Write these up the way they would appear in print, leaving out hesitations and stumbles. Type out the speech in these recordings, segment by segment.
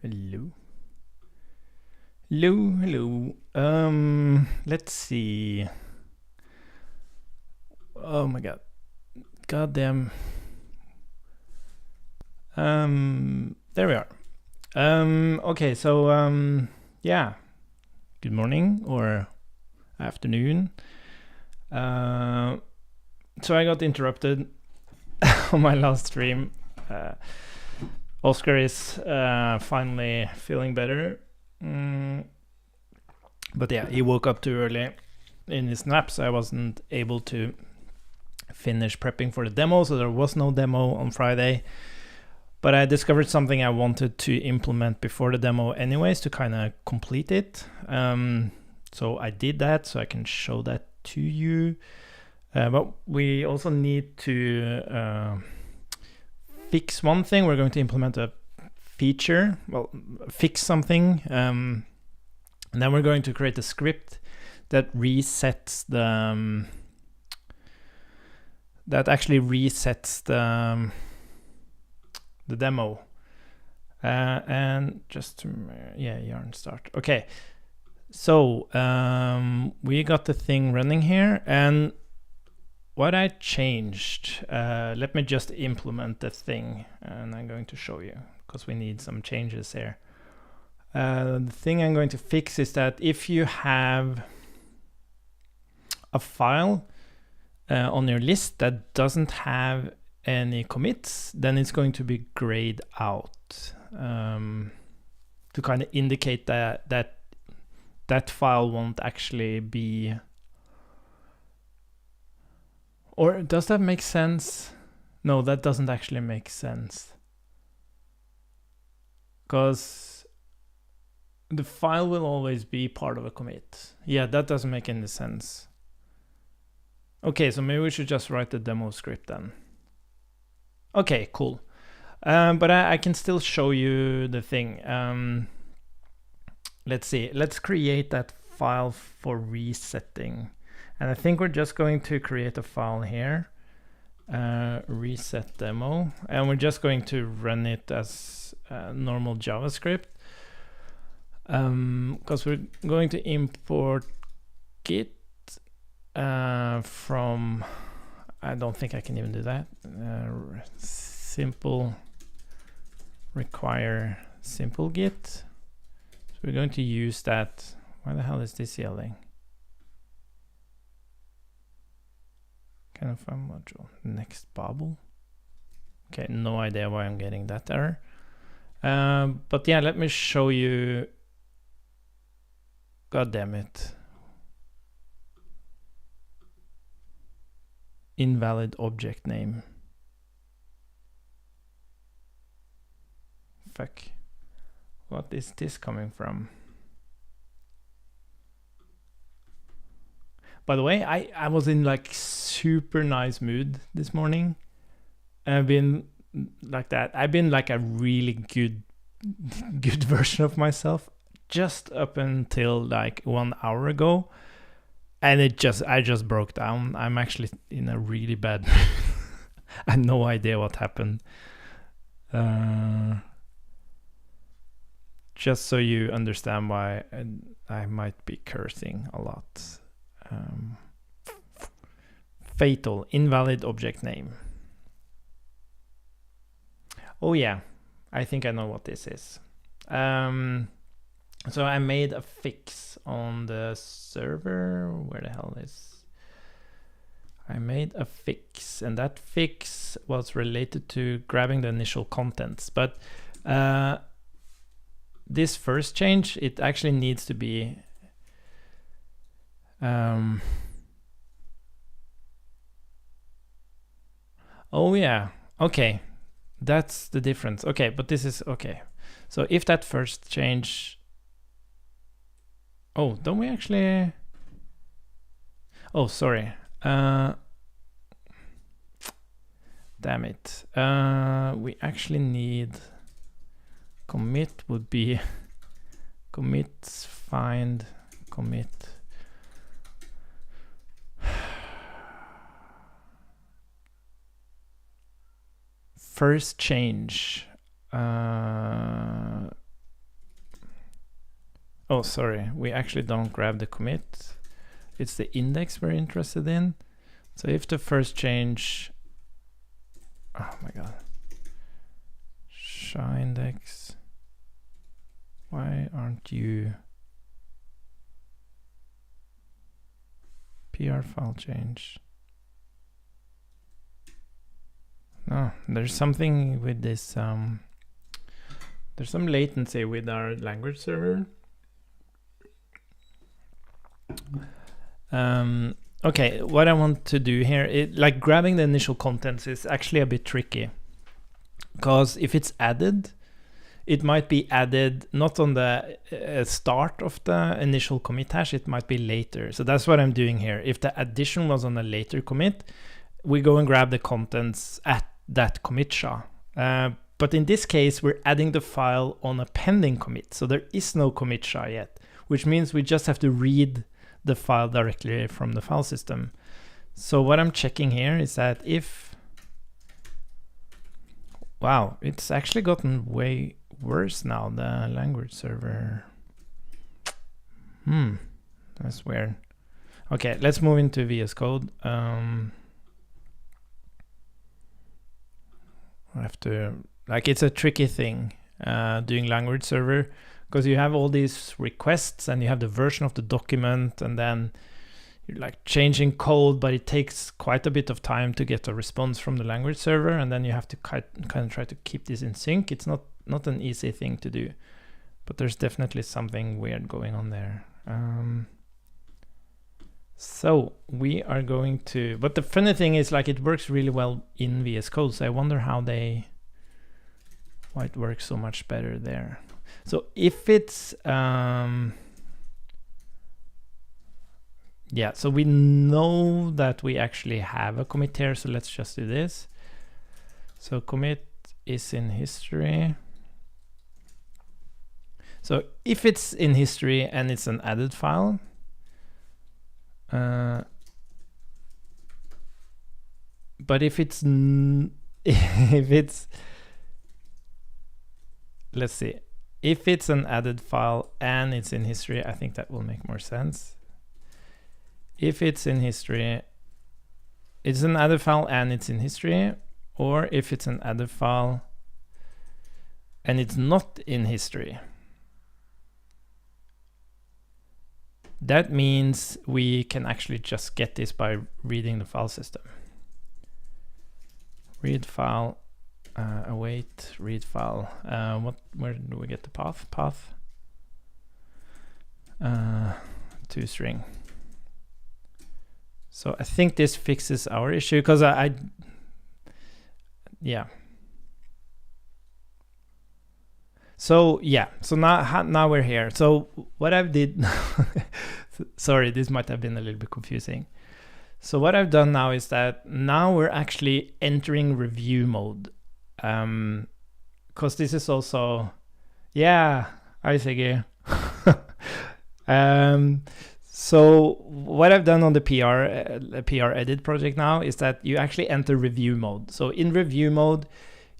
Hello. Let's see. Oh my god. Goddamn. There we are. Okay, so yeah. Good morning or afternoon. So I got interrupted on my last stream. Oscar is finally feeling better. But yeah, he woke up too early in his nap, so I wasn't able to finish prepping for the demo, so there was no demo on Friday. But I discovered something I wanted to implement before the demo anyways to kind of complete it. So I did that, so I can show that to you. But we also need to fix one thing. We're going to implement a feature, well, fix something. And then we're going to create a script that resets the... that actually resets the demo. And just to, yeah, yarn start. Okay, so we got the thing running here, and what I changed, let me just implement the thing, and I'm going to show you, because we need some changes here. The thing I'm going to fix is that if you have a file on your list that doesn't have any commits, then it's going to be grayed out to kind of indicate that file won't actually be... Or does that make sense? No, that doesn't actually make sense, because the file will always be part of a commit. Yeah, that doesn't make any sense. Okay, so maybe we should just write the demo script then. Okay, cool. But I can still show you the thing. Let's see. Let's create that file for resetting. And I think we're just going to create a file here, reset demo, and we're just going to run it as normal JavaScript. Because we're going to import Git from... I don't think I can even do that. Simple require simple git. So we're going to use that. Why the hell is this yelling? Kind of fun module. Next bubble. Okay, no idea why I'm getting that error. But yeah, let me show you. God damn it. Invalid object name. Fuck. What is this coming from? By the way, I was in like super nice mood this morning. I've been like that. I've been like a really good version of myself just up until like 1 hour ago. And I just broke down. I'm actually in a really bad mood. I have no idea what happened. Just so you understand why I might be cursing a lot. Fatal, invalid object name. Oh yeah, I think I know what this is. So I made a fix on the server. Where the hell is... I made a fix, and that fix was related to grabbing the initial contents. But this first change, it actually needs to be... Oh yeah, okay. That's the difference. Okay, but this is... Okay. So if that first change... Oh, don't we actually... Oh, sorry. Damn it. We actually need... Commit would be... Commit, find, commit. First change. Oh, sorry, we actually don't grab the commit. It's the index we're interested in. So if the first change, oh my god, SHA index, why aren't you PR file change? No, there's something with this, there's some latency with our language server. Okay, what I want to do here, like grabbing the initial contents is actually a bit tricky, because if it's added, it might be added not on the start of the initial commit hash, it might be later. So that's what I'm doing here. If the addition was on a later commit, we go and grab the contents at that commit SHA. But in this case, we're adding the file on a pending commit. So there is no commit SHA yet, which means we just have to read the file directly from the file system. So what I'm checking here is that if, wow, it's actually gotten way worse now, the language server. That's weird. Okay, let's move into VS Code. I have to, like, it's a tricky thing doing language server, because you have all these requests and you have the version of the document, and then you're like changing code, but it takes quite a bit of time to get a response from the language server, and then you have to kind of try to keep this in sync. It's not an easy thing to do, but there's definitely something weird going on there. So we are going to, but the funny thing is, like, it works really well in VS Code, so I wonder why it works so much better there. So if it's, yeah, so we know that we actually have a commit here, so let's just do this. So commit is in history. So if it's in history and it's an added file, but if it's, let's see, if it's an added file and it's in history, I think that will make more sense. If it's in history, it's an added file and it's in history, or if it's an added file and it's not in history. That means we can actually just get this by reading the file system. Read file, await, read file. Where do we get the path? Path to string. So I think this fixes our issue, because yeah. So yeah, so now we're here. So what I did, sorry, this might have been a little bit confusing. So what I've done now is that now we're actually entering review mode. Because this is also, yeah, I say so what I've done on the PR edit project now is that you actually enter review mode. So in review mode,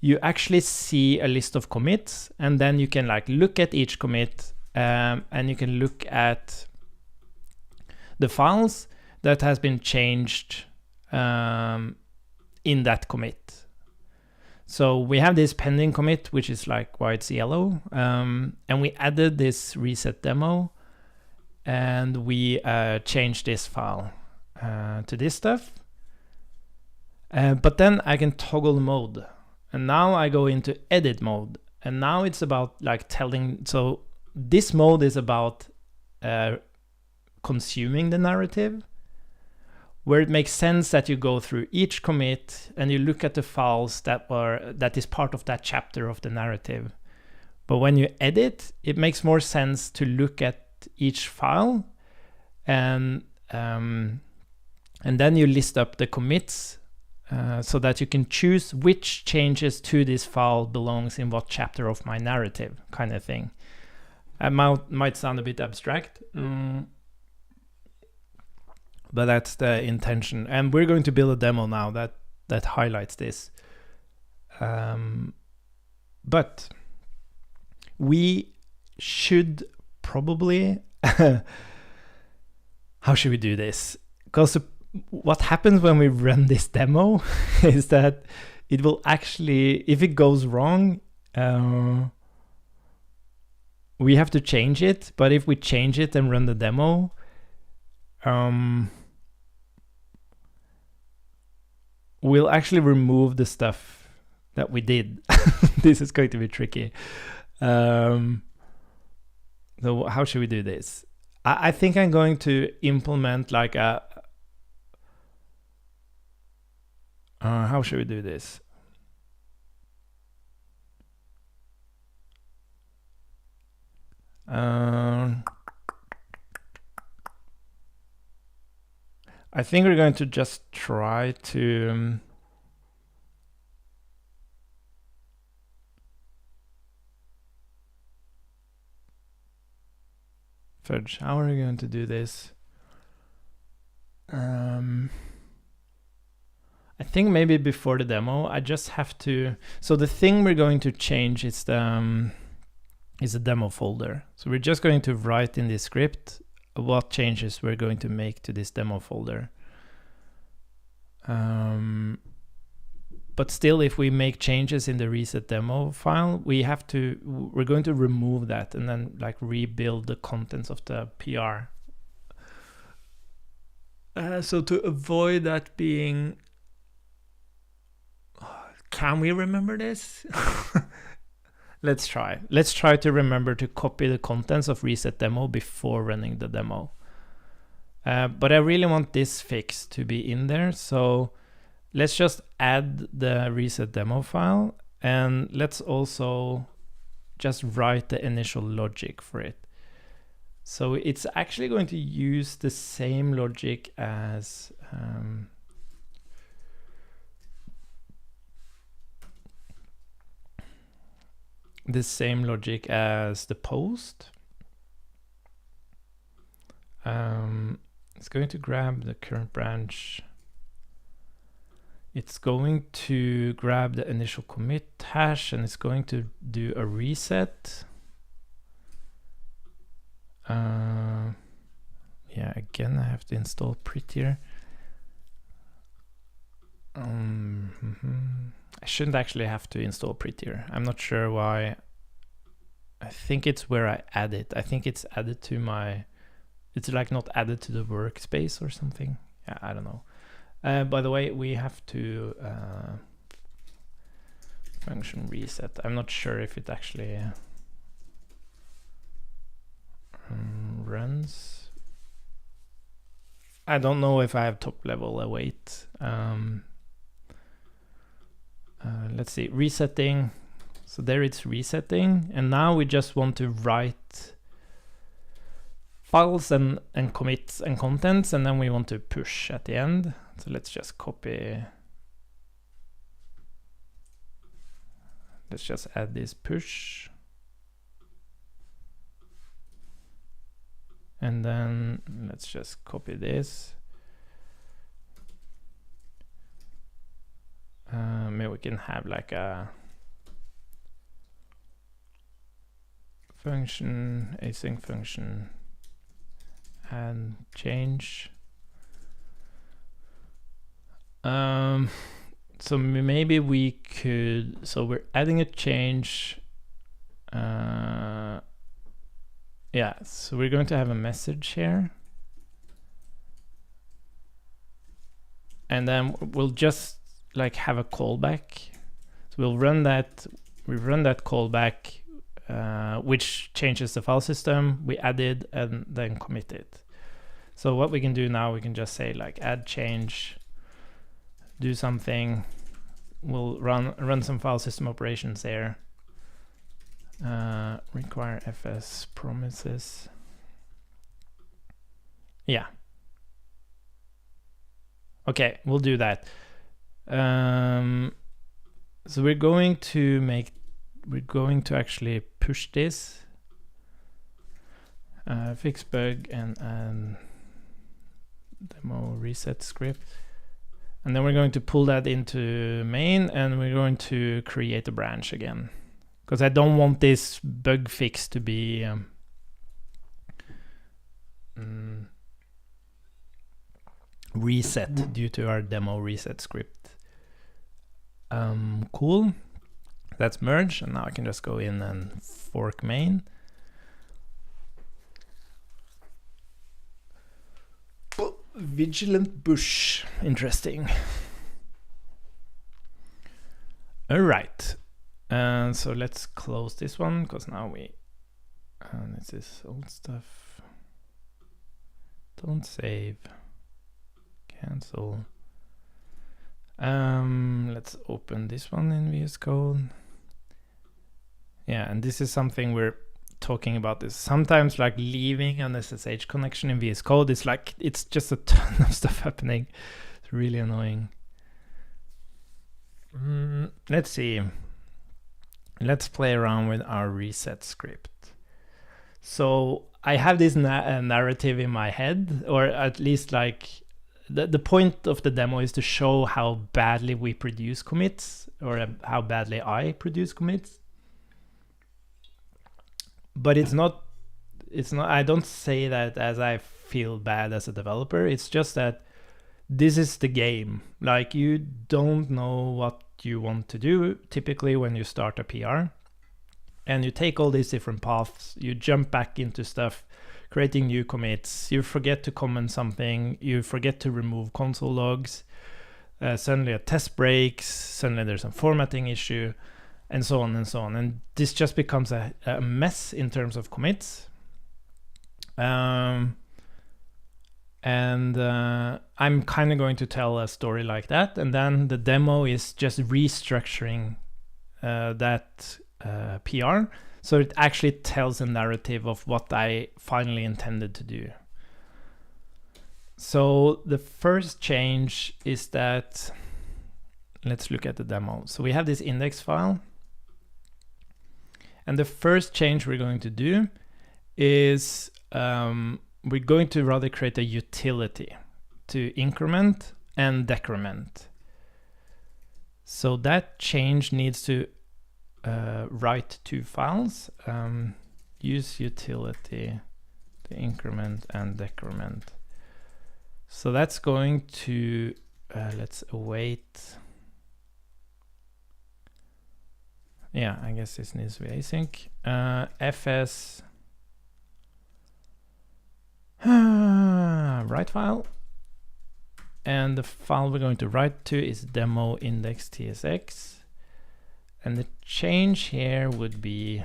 you actually see a list of commits, and then you can like look at each commit, and you can look at the files that has been changed in that commit. So we have this pending commit, which is like why it's yellow, and we added this reset demo, and we changed this file to this stuff. But then I can toggle mode, and now I go into edit mode, and now it's about like telling, so this mode is about consuming the narrative, where it makes sense that you go through each commit and you look at the files that is part of that chapter of the narrative. But when you edit, it makes more sense to look at each file, and then you list up the commits so that you can choose which changes to this file belongs in what chapter of my narrative, kind of thing. It might sound a bit abstract, but that's the intention. And we're going to build a demo now that highlights this. But we should probably how should we do this? Because what happens when we run this demo is that it will actually, if it goes wrong, we have to change it. But if we change it and run the demo, we'll actually remove the stuff that we did. This is going to be tricky. So how should we do this? I think I'm going to implement like a how should we do this? I think we're going to just try to fudge. How are we going to do this? I think maybe before the demo, I just have to. So the thing we're going to change is the demo folder. So we're just going to write in this script what changes we're going to make to this demo folder. But still, if we make changes in the reset demo file, we're going to remove that and then like rebuild the contents of the PR. So to avoid that being, can we remember this? Let's try. Let's try to remember to copy the contents of reset demo before running the demo. But I really want this fix to be in there. So let's just add the reset demo file, and let's also just write the initial logic for it. So it's actually going to use the same logic as the post. It's going to grab the current branch. It's going to grab the initial commit hash, and it's going to do a reset. Yeah, again, I have to install Prettier. I shouldn't actually have to install Prettier. I'm not sure why. I think it's where I add it. I think it's added to my, it's like not added to the workspace or something. Yeah, I don't know. By the way, we have to function reset. I'm not sure if it actually runs. I don't know if I have top level await. Let's see, resetting. So there it's resetting, and now we just want to write files and commits and contents, and then we want to push at the end. So let's just copy. Let's just add this push. And then let's just copy this. Maybe we can have like a function, async function, and change. So maybe we could, so we're adding a change. Yeah, so we're going to have a message here. And then we'll just like have a callback. So we'll run that, we run that callback, which changes the file system we added and then commit it. So what we can do now, we can just say like add change, do something. We'll run some file system operations there. Require fs promises. Yeah. Okay, we'll do that. So we're going to actually push this, fix bug and demo reset script. And then we're going to pull that into main, and we're going to create a branch again. Because I don't want this bug fix to be reset due to our demo reset script. Cool. That's merged, and now I can just go in and fork main. Vigilant bush, interesting. All right, so let's close this one because now this is old stuff. Don't save. Cancel. Let's open this one in VS Code. Yeah, and this is something we're talking about. This sometimes, like, leaving an SSH connection in VS Code is like, it's just a ton of stuff happening. It's really annoying. Let's see. Let's play around with our reset script. So I have this narrative in my head, or at least like the point of the demo is to show how badly we produce commits, or how badly I produce commits. But it's not, I don't say that as I feel bad as a developer. It's just that this is the game. Like, you don't know what you want to do typically when you start a PR, and you take all these different paths, you jump back into stuff, creating new commits, you forget to comment something, you forget to remove console logs, suddenly a test breaks, suddenly there's a formatting issue, and so on and so on. And this just becomes a mess in terms of commits. I'm kind of going to tell a story like that, and then the demo is just restructuring that PR, so it actually tells a narrative of what I finally intended to do. So the first change is that, let's look at the demo. So we have this index file, and the first change we're going to do is we're going to rather create a utility to increment and decrement. So that change needs to write two files. Use utility to increment and decrement. So that's going to, let's await. Yeah, I guess this needs to be async. fs write file, and the file we're going to write to is demo index.tsx, and the change here would be,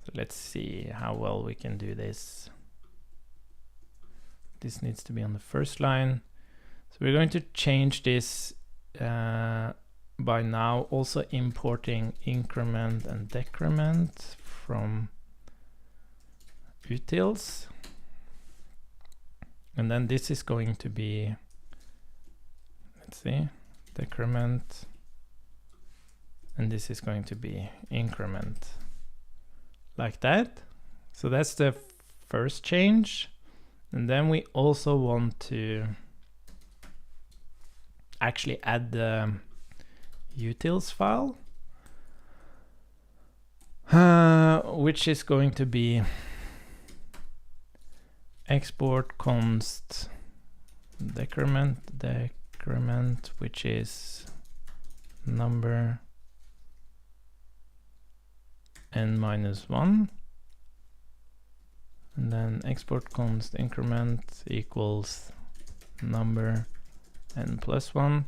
so let's see how well we can do this. This needs to be on the first line, so we're going to change this by now also importing increment and decrement from utils, and then this is going to be, let's see, decrement, and this is going to be increment, like that. So that's the first change. And then we also want to actually add the utils file, which is going to be export const decrement, which is number n-1, and then export const increment equals number n+1.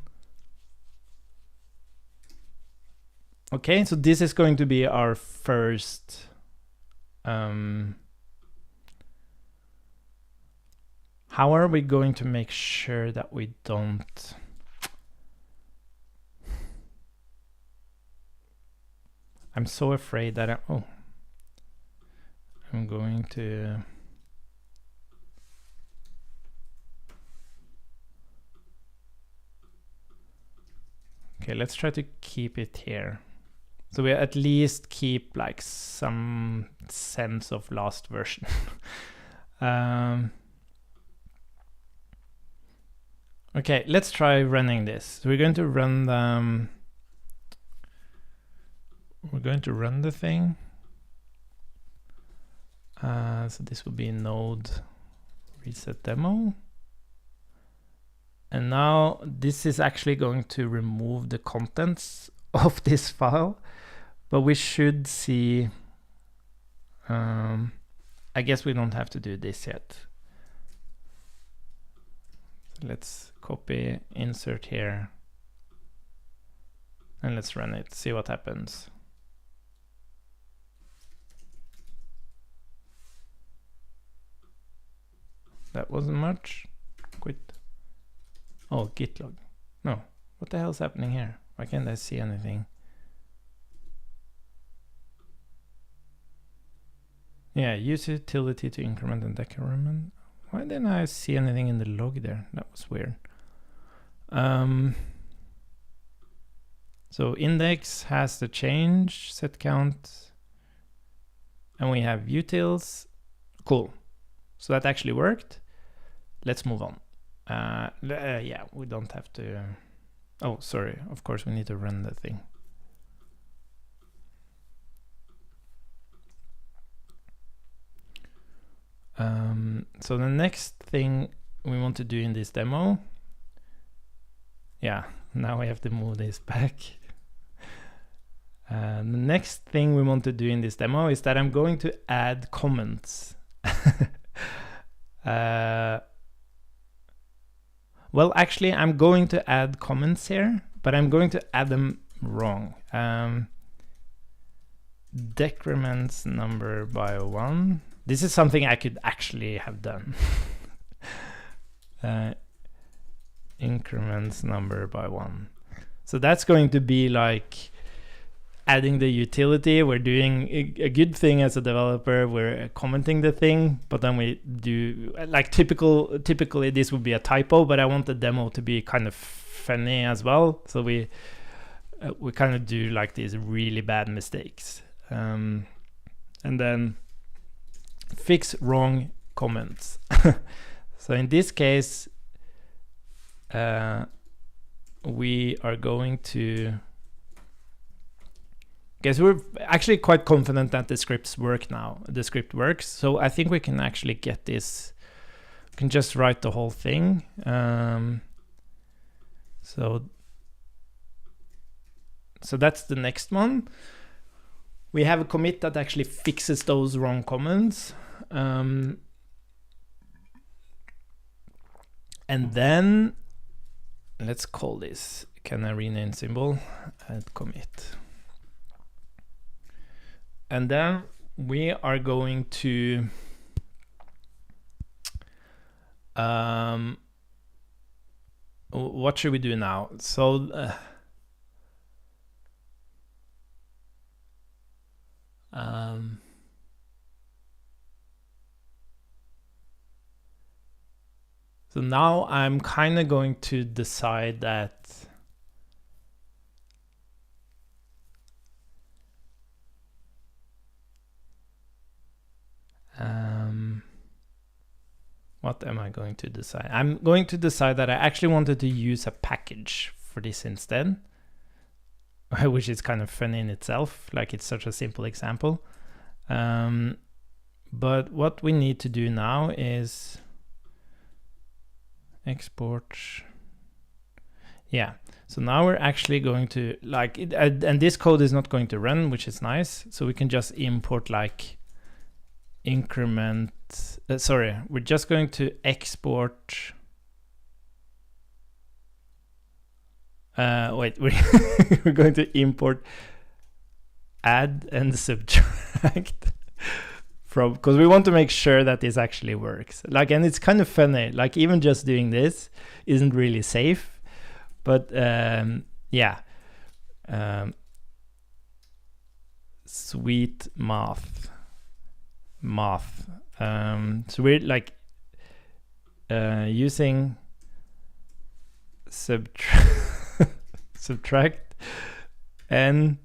Okay, so this is going to be our first how are we going to make sure that we don't I'm so afraid that I'm going to okay, let's try to keep it here. So we at least keep like some sense of last version. Okay, let's try running this. So we're going to run the thing. So this will be node reset demo. And now this is actually going to remove the contents of this file, but we should see, I guess we don't have to do this yet. So let's copy, insert here, and let's run it, see what happens. That wasn't much. Quit. Oh, git log. No, what the hell's happening here? Why can't I see anything? Yeah, use utility to increment and decrement. Why didn't I see anything in the log there? That was weird. So index has the change, set count, and we have utils. Cool. So that actually worked. Let's move on. Yeah, we don't have to. Oh, sorry. Of course, we need to run the thing. So the next thing we want to do in this demo. Yeah, now we have to move this back. The next thing we want to do in this demo is that I'm going to add comments. Well, actually, I'm going to add comments here, but I'm going to add them wrong. Decrements number by 1. This is something I could actually have done. Increments number by 1. So that's going to be like adding the utility. We're doing a good thing as a developer. We're commenting the thing, but then we do like typically this would be a typo, but I want the demo to be kind of funny as well. So we kind of do like these really bad mistakes, and then fix wrong comments. So in this case, we are going to. Okay, so we're actually quite confident that the scripts work now. The script works, so I think we can actually get this. We can just write the whole thing. So that's the next one. We have a commit that actually fixes those wrong comments. And then let's call this, can I rename symbol? Add commit. And then we are going to what should we do now? So so now I'm kind of going to decide that what am I going to decide? I'm going to decide that I actually wanted to use a package for this instead, which is kind of funny in itself, like it's such a simple example. But what we need to do now is export. Yeah, so now we're actually going to like it, and this code is not going to run, which is nice. So we can just import like increment. Sorry, we're just going to export. Wait, we're going to import add and subtract from, because we want to make sure that this actually works. Like, and it's kind of funny, like even just doing this isn't really safe, but yeah. Sweet math. So we're like using subtract n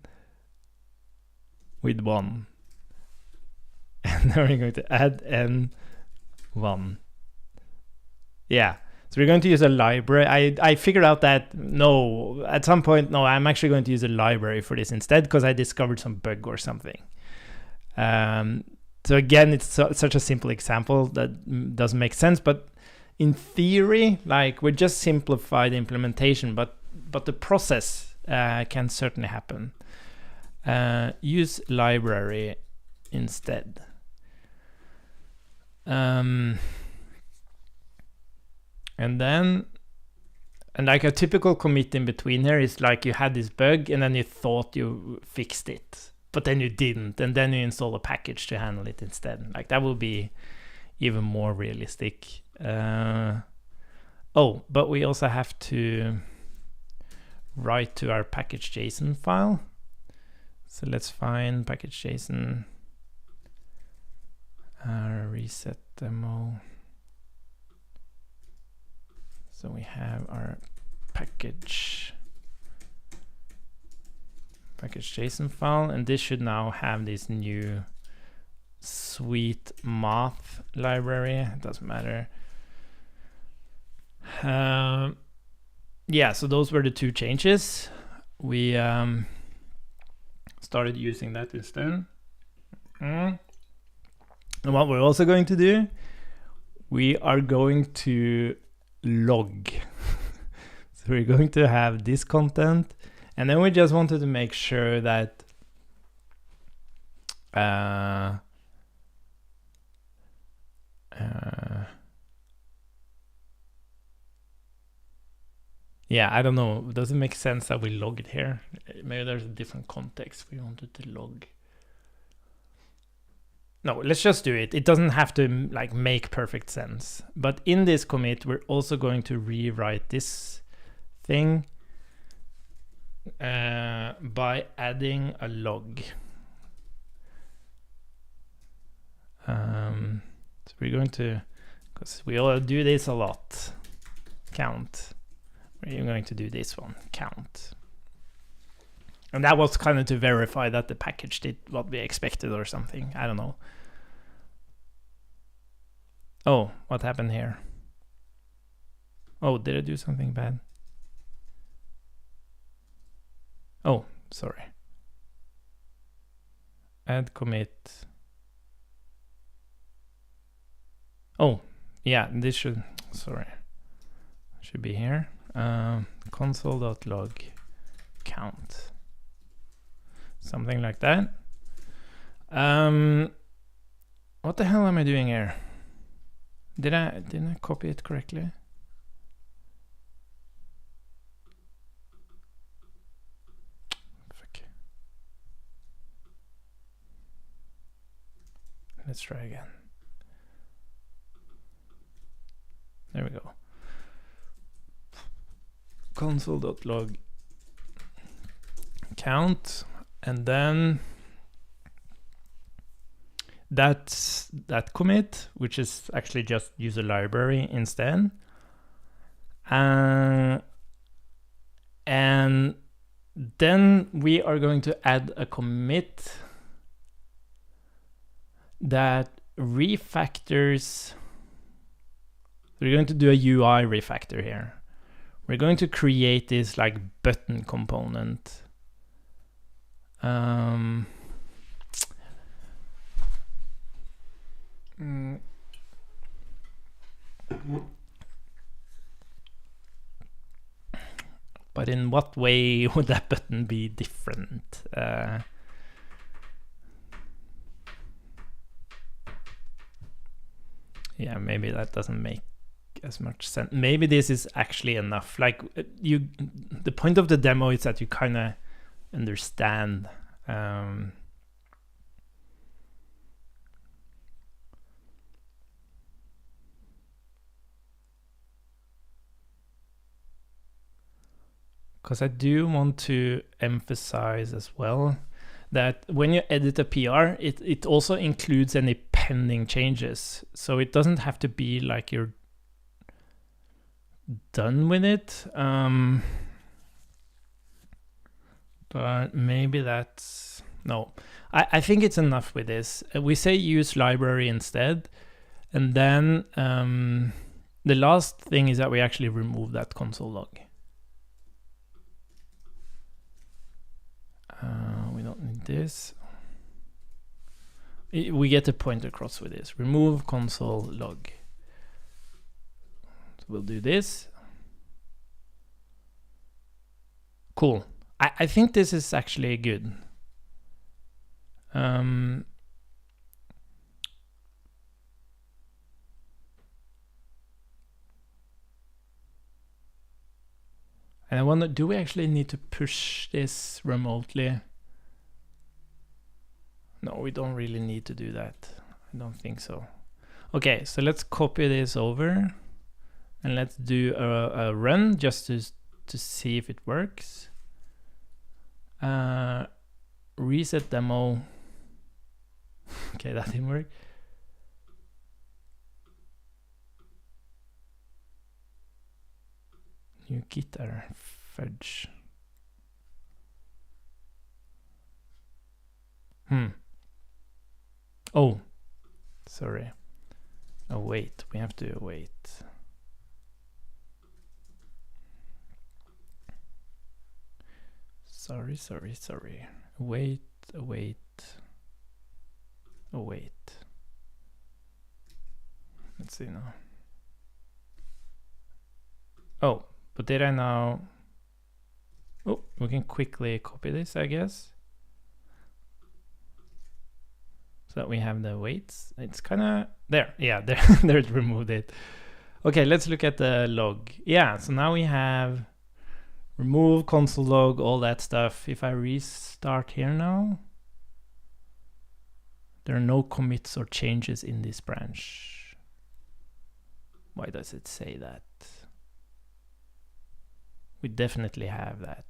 with 1, and then we're going to add n1. Yeah, so we're going to use a library. I figured out that at some point I'm actually going to use a library for this instead, because I discovered some bug or something. So again, it's such a simple example that doesn't make sense, but in theory, like we just simplify the implementation, but the process can certainly happen. Use library instead. And like a typical commit in between here is like you had this bug and then you thought you fixed it, but then you didn't, and then you install a package to handle it instead. Like that will be even more realistic. Oh, but we also have to write to our package.json file. So let's find package.json, reset demo. So we have our package.json file, and this should now have this new sweet math library. It doesn't matter. Yeah, so those were the two changes. We started using that instead. And what we're also going to do, we are going to log. So we're going to have this content, and then we just wanted to make sure that yeah, I don't know. Does it make sense that we log it here? Maybe there's a different context we wanted to log. No, let's just do it. It doesn't have to like make perfect sense. But in this commit, we're also going to rewrite this thing by adding a log. So we're going to, because we all do this a lot, count. We're going to do this one, count. And that was kind of to verify that the package did what we expected or something. I don't know. Oh, what happened here? Oh, did I do something bad? Oh, sorry. Add commit. Oh, yeah, this should, sorry, should be here. Console.log count. Something like that. What the hell am I doing here? Didn't I copy it correctly? Fuck. Let's try again. There we go. Console.log count, and then that's that commit, which is actually just use a library instead. And then we are going to add a commit that refactors. We're going to do a UI refactor here. We're going to create this like button component. But in what way would that button be different? Yeah, maybe that doesn't make as much sense. Maybe this is actually enough. Like the point of the demo is that you kind of understand. Because I do want to emphasize as well that when you edit a PR, it also includes any pending changes. So it doesn't have to be like you're done with it. But maybe that's... No, I think it's enough with this. We say use library instead. And then the last thing is that we actually remove that console log. We don't need this. we get the point across with this. Remove console log. So we'll do this. Cool. I think this is actually good. And I wonder, do we actually need to push this remotely? No, we don't really need to do that. I don't think so. Okay, so let's copy this over and let's do a run just to see if it works. Reset demo. Okay, that didn't work. New guitar fudge. Oh, sorry. Oh, wait, we have to wait. Sorry. Wait. Oh, wait. Let's see now. Oh, but did I now? Oh, we can quickly copy this, I guess. So that we have the weights. It's kind of there. Yeah, there it removed it. Okay, let's look at the log. Yeah, so now we have remove console log, all that stuff. If I restart here now, there are no commits or changes in this branch. Why does it say that? We definitely have that.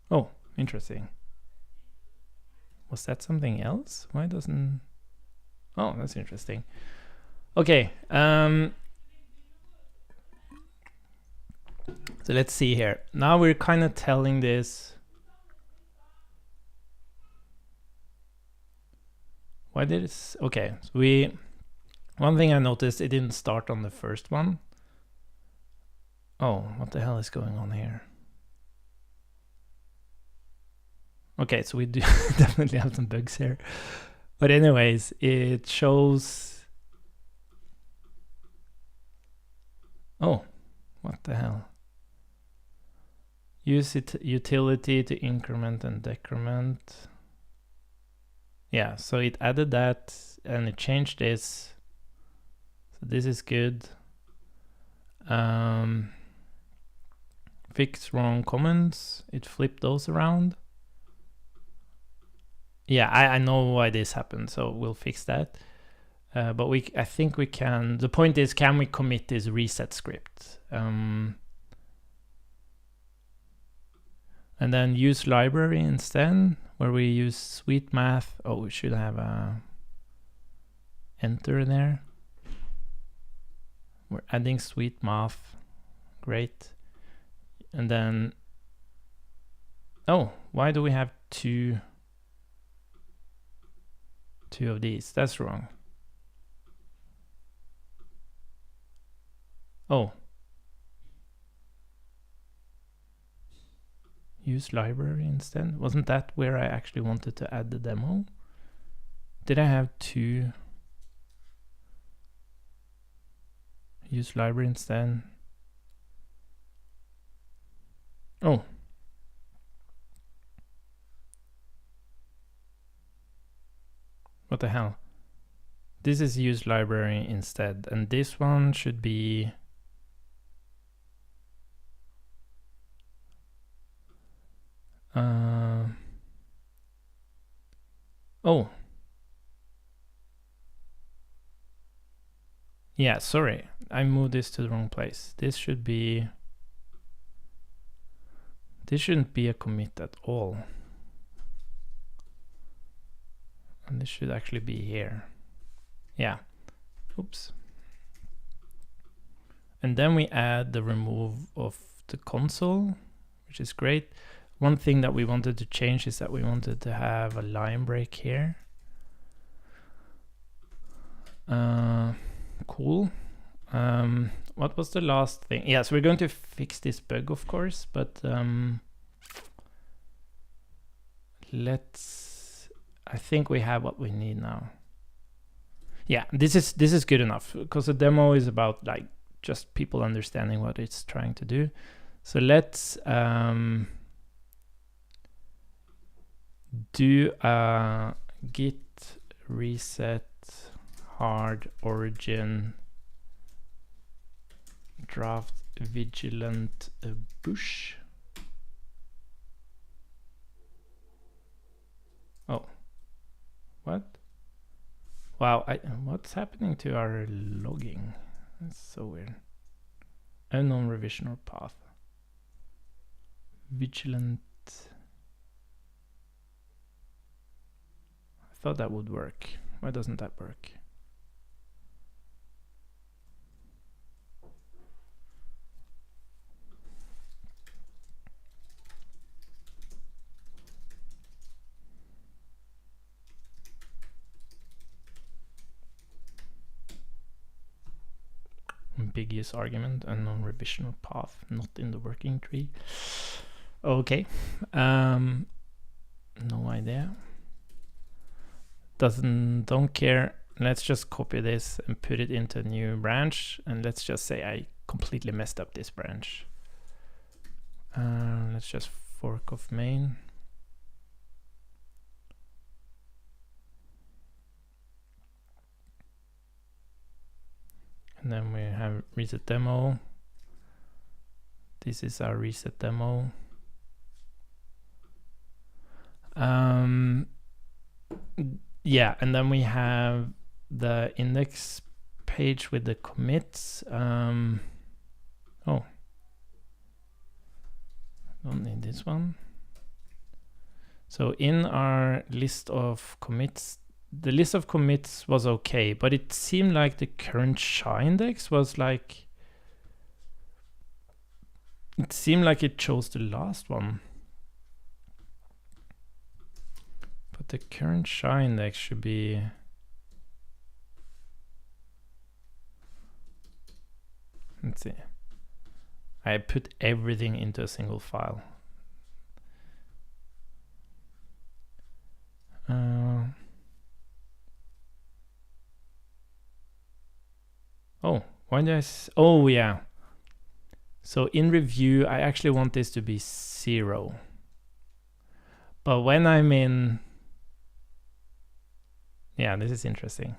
Oh, interesting. Was that something else? Why doesn't... Oh, that's interesting. Okay. So let's see here. Now we're kind of telling this. Why did it? Okay, so one thing I noticed, it didn't start on the first one. Oh, what the hell is going on here? Okay, so we do definitely have some bugs here. But anyways, it shows... Oh, what the hell? Use utility to increment and decrement. Yeah, so it added that and it changed this. So this is good. Fix wrong comments. It flipped those around. Yeah, I know why this happened, so we'll fix that. But I think we can. The point is, can we commit this reset script? And then use library instead, where we use sweet math. Oh, we should have a enter there. We're adding sweet math. Great. And then, oh, why do we have two of these? That's wrong. Oh. Use library instead. Wasn't that where I actually wanted to add the demo? Did I have two? Use library instead. Oh. What the hell? This is use library instead, and this one should be... Oh. Yeah, sorry. I moved this to the wrong place. This should be... This shouldn't be a commit at all. And this should actually be here. Yeah. Oops. And then we add the remove of the console, which is great. One thing that we wanted to change is that we wanted to have a line break here. Cool. What was the last thing? Yes, yeah, so we're going to fix this bug, of course, but let's I think we have what we need now. Yeah, this is good enough, because the demo is about like just people understanding what it's trying to do. So let's do a git reset hard origin draft vigilant bush. Oh, what? Wow, what's happening to our logging? That's so weird. Unknown revision or path. Vigilant. I thought that would work. Why doesn't that work? Ambiguous argument, unknown revision or path, not in the working tree. Okay. No idea. Don't care. Let's just copy this and put it into a new branch, and let's just say I completely messed up this branch. Let's just fork off main. And then we have reset demo. This is our reset demo. Yeah, and then we have the index page with the commits. Oh, don't need this one. So in our list of commits, the list of commits was okay, but it seemed like the current SHA index was like, it seemed like it chose the last one. But the current SHA index should be, let's see. I put everything into a single file. Oh, why did I? Oh, yeah. So in review, I actually want this to be 0. But when I'm in, yeah, this is interesting.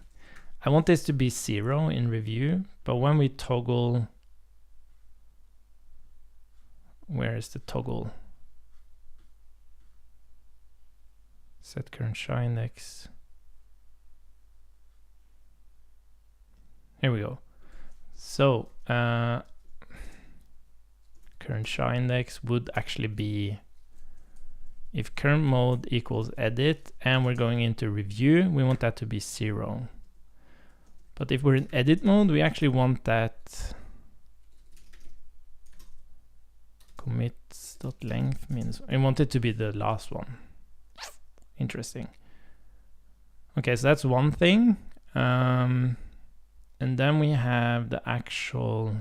I want this to be 0 in review, but when we toggle, where is the toggle? Set current SHA index. Here we go. So current SHA index would actually be, if current mode equals edit and we're going into review, we want that to be 0. But if we're in edit mode, we actually want that commits.length means, I want it to be the last one. Interesting. Okay, so that's one thing. And then we have the actual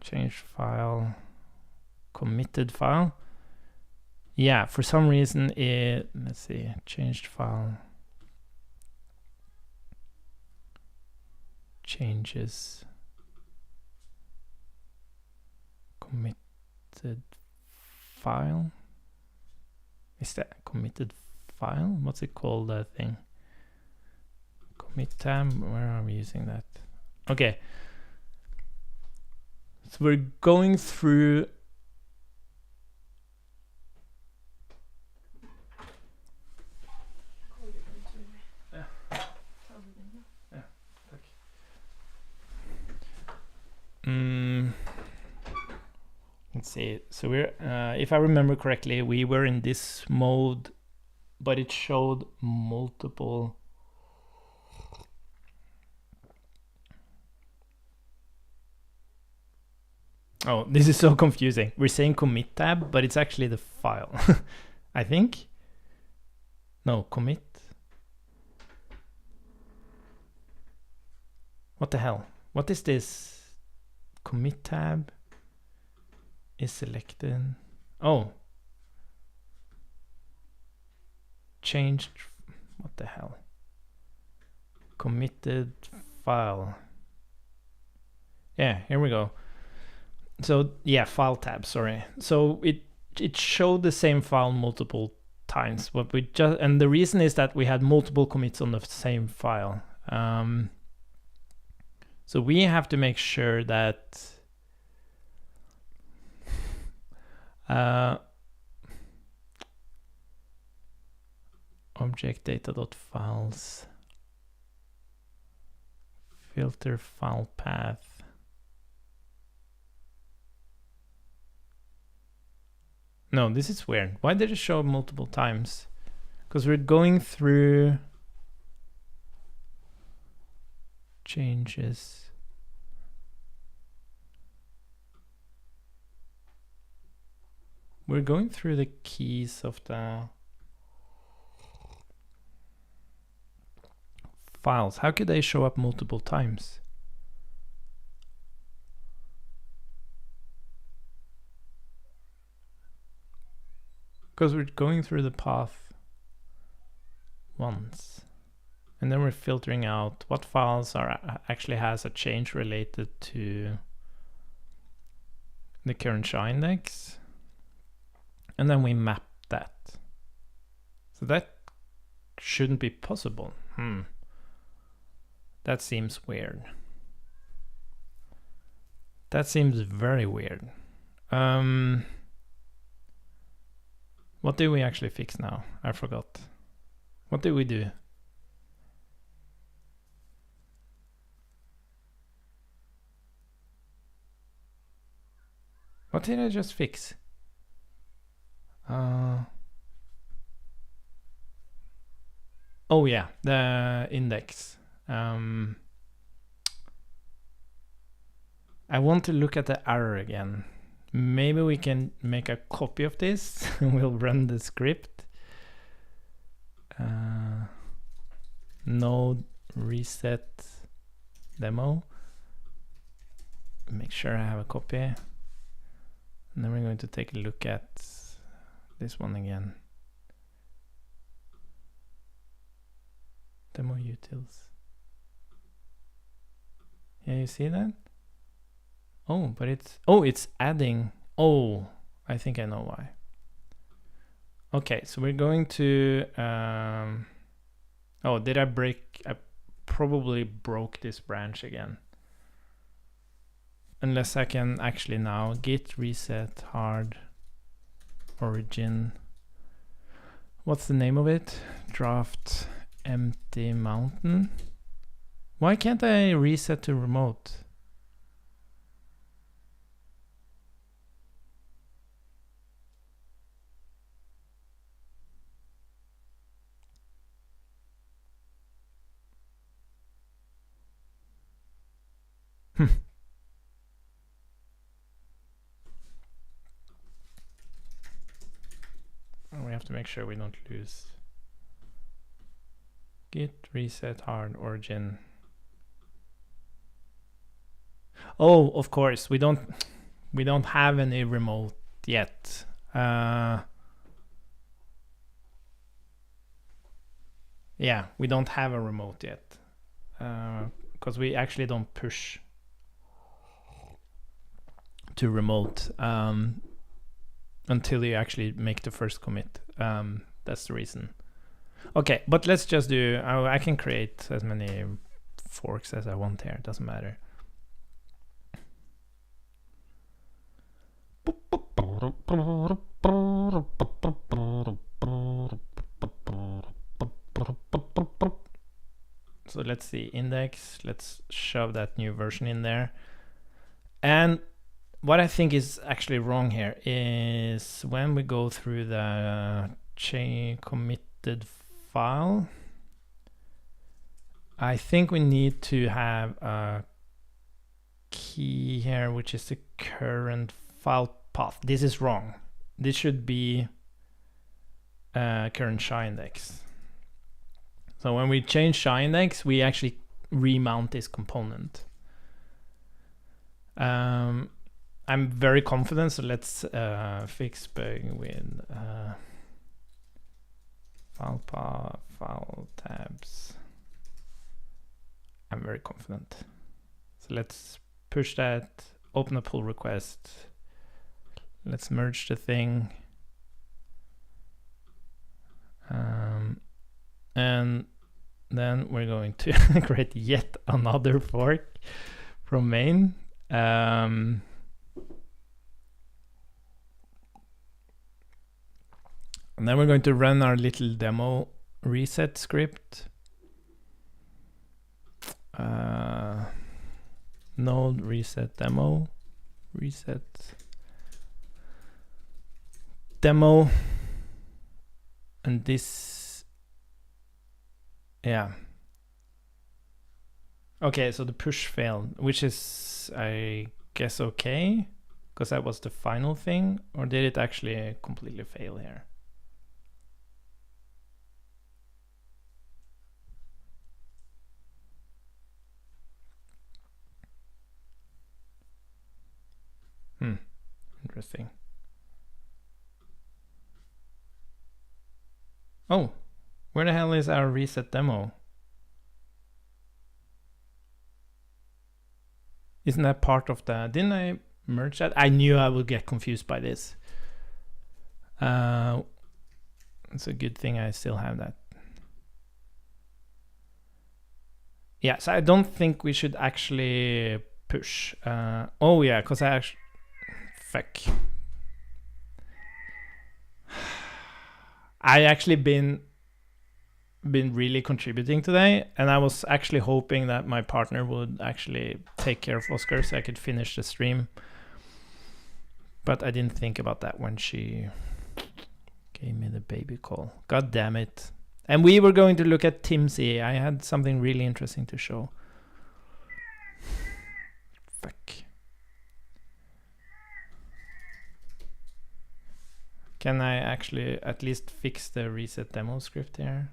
change file, committed file. Yeah, for some reason it, let's see, changed file, changes, committed file. Is that committed file? What's it called, that thing? Commit tab, where are we using that? Okay. So we're going through let's see. So we're, if I remember correctly, we were in this mode, but it showed multiple. Oh, this is so confusing. We're saying commit tab, but it's actually the file. I think. No, commit. What the hell? What is this? Commit tab is selected. Oh. changed, what the hell? Committed file. Yeah, here we go. So yeah, file tab, sorry. So it showed the same file multiple times, but we just, and the reason is that we had multiple commits on the same file. So we have to make sure that object data.files, filter file path. No, this is weird. Why did it show multiple times? Because we're going through changes. We're going through the keys of the files. How could they show up multiple times? Because we're going through the path once, and then we're filtering out what files are actually has a change related to the current SHA index, and then we map that. So that shouldn't be possible. That seems weird. That seems very weird. What do we actually fix now? I forgot. What did we do? What did I just fix? Oh yeah, the index. I want to look at the error again. Maybe we can make a copy of this and we'll run the script. Node reset demo. Make sure I have a copy. And then we're going to take a look at this one again. Demo utils. Yeah, you see that? Oh, but it's adding. Oh, I think I know why. Okay, so we're going to, oh, did I break? I probably broke this branch again. Unless I can actually now git reset hard origin. What's the name of it? Draft empty mountain. Why can't I reset to remote? We have to make sure we don't lose. Git reset hard origin. Oh, of course, we don't have any remote yet. Yeah, we don't have a remote yet. Because we actually don't push to remote until you actually make the first commit. That's the reason. Okay, but let's just do, I can create as many forks as I want here, it doesn't matter. So let's see, index, let's shove that new version in there. And what I think is actually wrong here is when we go through the chain committed file, I think we need to have a key here, which is the current file path. This is wrong. This should be current SHA index. So when we change SHA index, we actually remount this component. I'm very confident, so let's fix bug with file tabs. I'm very confident. So let's push that, open a pull request. Let's merge the thing. And then we're going to create yet another fork from main. And then we're going to run our little demo reset script. Node reset demo, and this, yeah. Okay, so the push failed, which is, I guess, okay, because that was the final thing, or did it actually completely fail here? Interesting. Oh, where the hell is our reset demo? Isn't that part of the, didn't I merge that? I knew I would get confused by this. It's a good thing I still have that. Yeah, so I don't think we should actually push. Oh yeah, because I actually, fuck. I actually been really contributing today, and I was actually hoping that my partner would actually take care of Oscar so I could finish the stream. But I didn't think about that when she gave me the baby call. God damn it. And we were going to look at Timsy. I had something really interesting to show. Fuck. Can I actually at least fix the reset demo script here?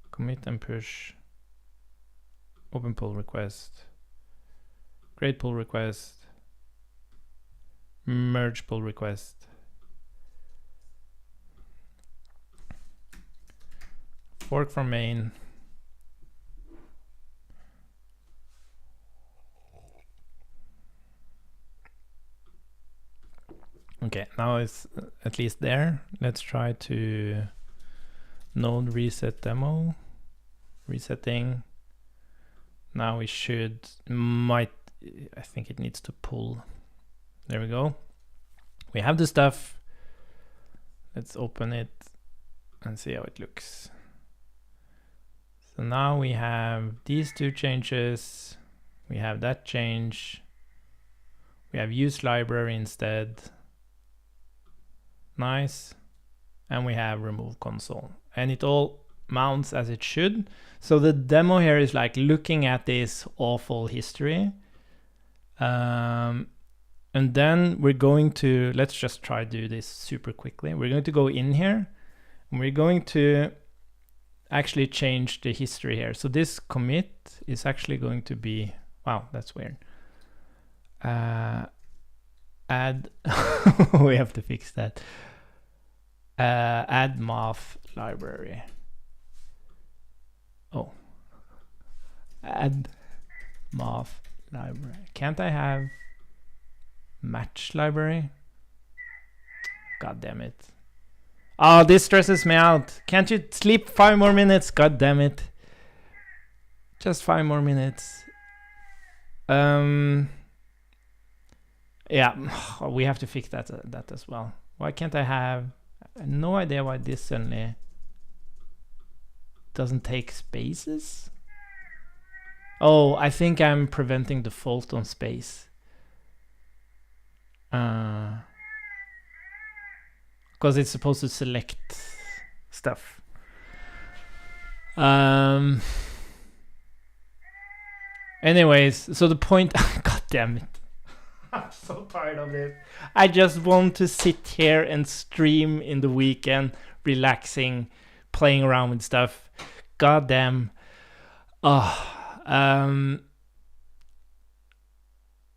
Commit and push. Open pull request. Create pull request. Merge pull request. Fork from main. Okay, now it's at least there. Let's try to node reset demo. Resetting. Now we I think it needs to pull. There we go. We have the stuff. Let's open it and see how it looks. So now we have these two changes. We have that change. We have use library instead. Nice. And we have remove console. And it all mounts as it should. So the demo here is like looking at this awful history. And then we're going to, let's just try to do this super quickly. We're going to go in here and we're going to actually change the history here. So this commit is actually going to be, wow, that's weird. Add, we have to fix that. Add math library. Oh, add math library. Can't I have match library? God damn it. Oh, this stresses me out. Can't you sleep 5 more minutes? God damn it. Just 5 more minutes. Yeah, we have to fix that as well. Why can't I have no idea why this suddenly doesn't take spaces? Oh, I think I'm preventing default on space. Because it's supposed to select stuff. Anyways, so the point, god damn it. I'm so tired of this. I just want to sit here and stream in the weekend, relaxing, playing around with stuff. God damn. Oh,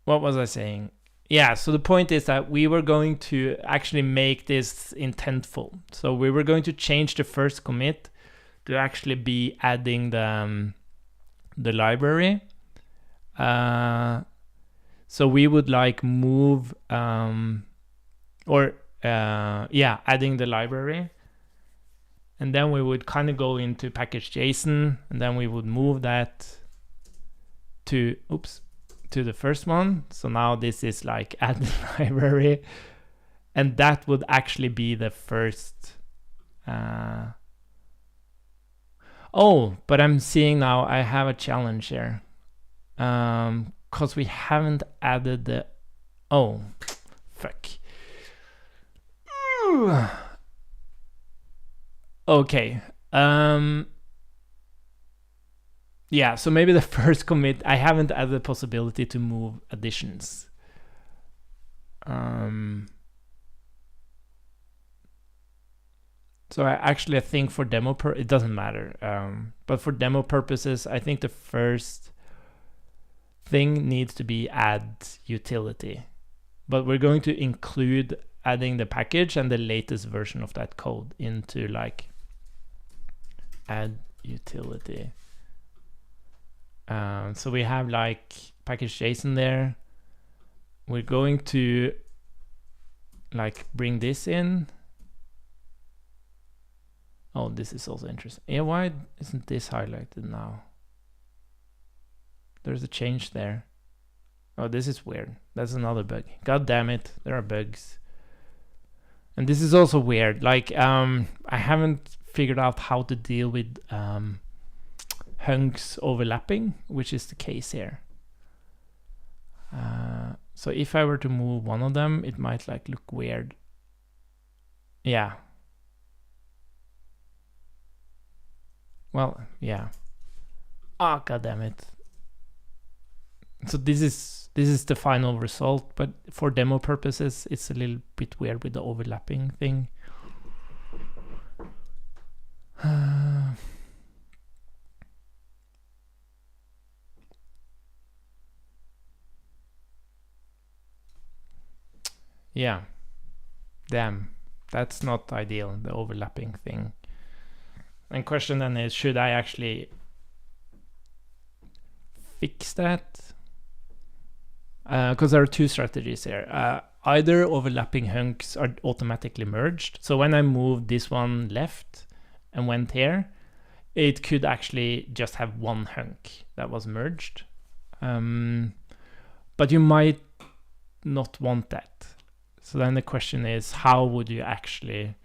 what was I saying? yeah, so the point is that we were going to actually make this intentful. So we were going to change the first commit to actually be adding the library. So we would like move adding the library, and then we would kind of go into package.json, and then we would move that to the first one. So now this is like add the library, and that would actually be the first. Oh, but I'm seeing now I have a challenge here, because we haven't added the. Oh, fuck. Okay. Yeah, so maybe the first commit, I haven't added the possibility to move additions. So I think for demo it doesn't matter. But for demo purposes, I think the first thing needs to be add utility. But we're going to include adding the package and the latest version of that code into like add utility. So we have like package.json there. We're going to like bring this in. Oh, this is also interesting. Yeah, why isn't this highlighted now? There's a change there. Oh, this is weird. That's another bug. God damn it, there are bugs. And this is also weird. Like, I haven't figured out how to deal with hunks overlapping, which is the case here. So if I were to move one of them, it might like look weird. Yeah. Well, yeah. Ah, god damn it. So this is the final result, but for demo purposes, it's a little bit weird with the overlapping thing. Yeah. Damn. That's not ideal, the overlapping thing. And question then is, should I actually fix that? Because there are two strategies here. Either overlapping hunks are automatically merged. So when I moved this one left and went here, it could actually just have one hunk that was merged. But you might not want that. So then the question is, how would you actually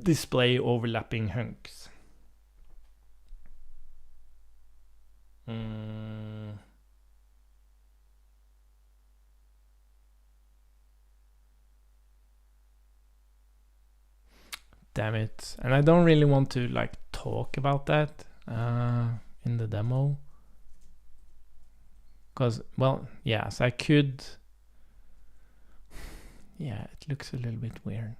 display overlapping hunks? Damn it. And I don't really want to like talk about that in the demo. Because, well, yeah, so I could... Yeah, it looks a little bit weird.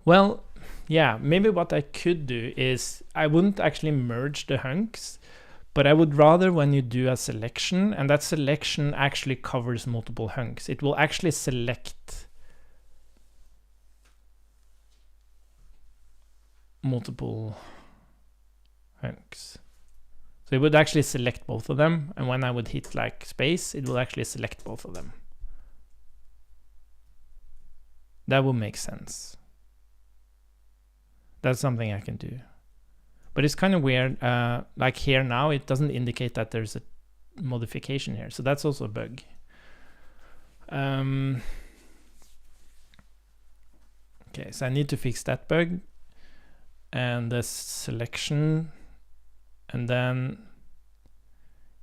Well, yeah, maybe what I could do is I wouldn't actually merge the hunks, but I would rather when you do a selection, and that selection actually covers multiple hunks, it will actually select multiple hunks. So it would actually select both of them, and when I would hit like space, it will actually select both of them. That would make sense. That's something I can do. But it's kind of weird. Like here now, it doesn't indicate that there's a modification here. So that's also a bug. Okay, so I need to fix that bug. And the selection. And then,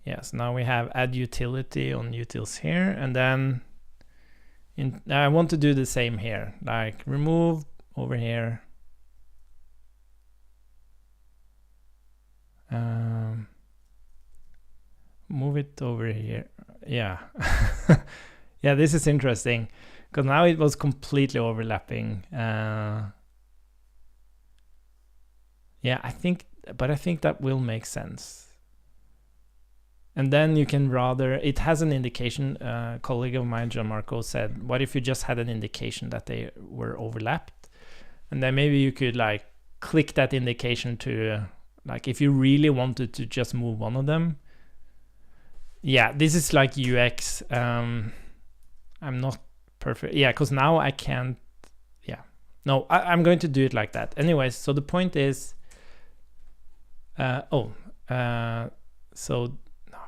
yes, now we have add utility on utils here. And then I want to do the same here. Like remove over here. Move it over here. Yeah. Yeah, this is interesting because now it was completely overlapping. Yeah, I think that will make sense. And then you can it has an indication. A colleague of mine, Gianmarco, said, what if you just had an indication that they were overlapped? And then maybe you could like click that indication to, like, if you really wanted to just move one of them. Yeah, this is like UX. I'm not perfect. Yeah, because now I can't. Yeah, no, I'm going to do it like that. Anyways, so the point is. So. Oh,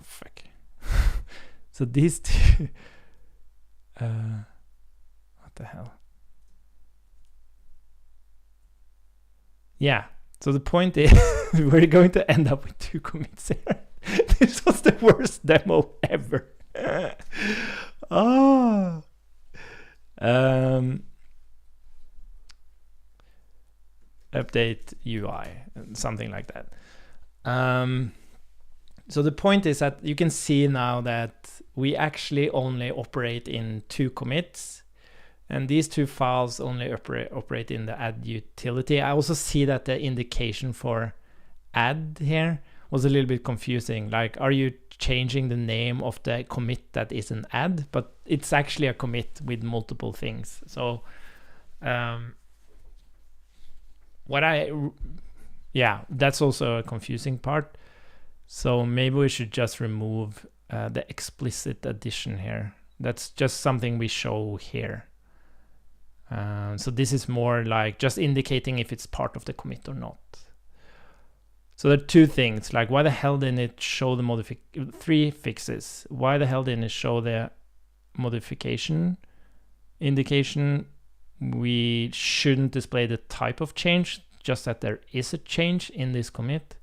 fuck. So these two. What the hell? Yeah. So the point is, we're going to end up with 2 commits here. This was the worst demo ever. Oh. Update UI, something like that. So the point is that you can see now that we actually only operate in 2 commits. And these 2 files only operate in the add utility. I also see that the indication for add here was a little bit confusing. Like, are you changing the name of the commit that is an add? But it's actually a commit with multiple things. So that's also a confusing part. So maybe we should just remove the explicit addition here. That's just something we show here. So this is more like just indicating if it's part of the commit or not. So there are 2 things, like why the hell didn't it show the 3 fixes. Why the hell didn't it show the modification indication? We shouldn't display the type of change, just that there is a change in this commit.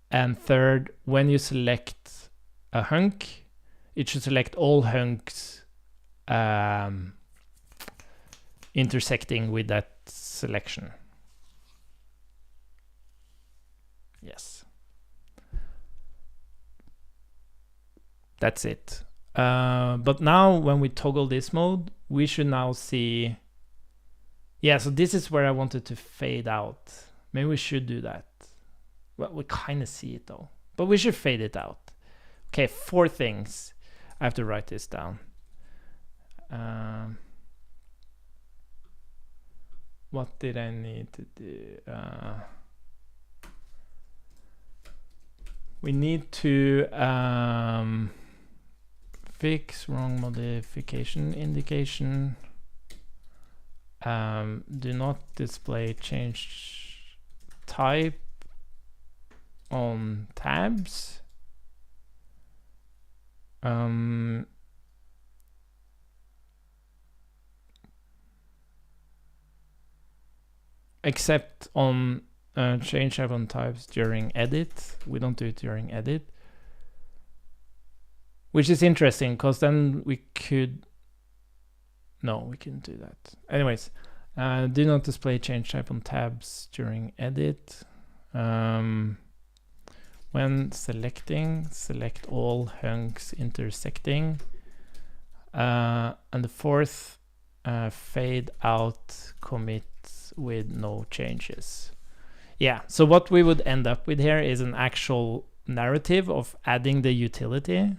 And third, when you select a hunk, it should select all hunks intersecting with that selection. Yes. That's it. But now when we toggle this mode, we should now see. Yeah, so this is where I wanted to fade out. Maybe we should do that. Well, we kind of see it though, but we should fade it out. Okay, 4 things. I have to write this down. What did I need to do? We need to fix wrong modification indication. Do not display change type on tabs. Except on change type on types during edit. We don't do it during edit. Which is interesting, because then we could... No, we couldn't do that. Anyways, do not display change type on tabs during edit. When selecting, select all hunks intersecting. And the 4th, fade out commit with no changes. Yeah, so what we would end up with here is an actual narrative of adding the utility.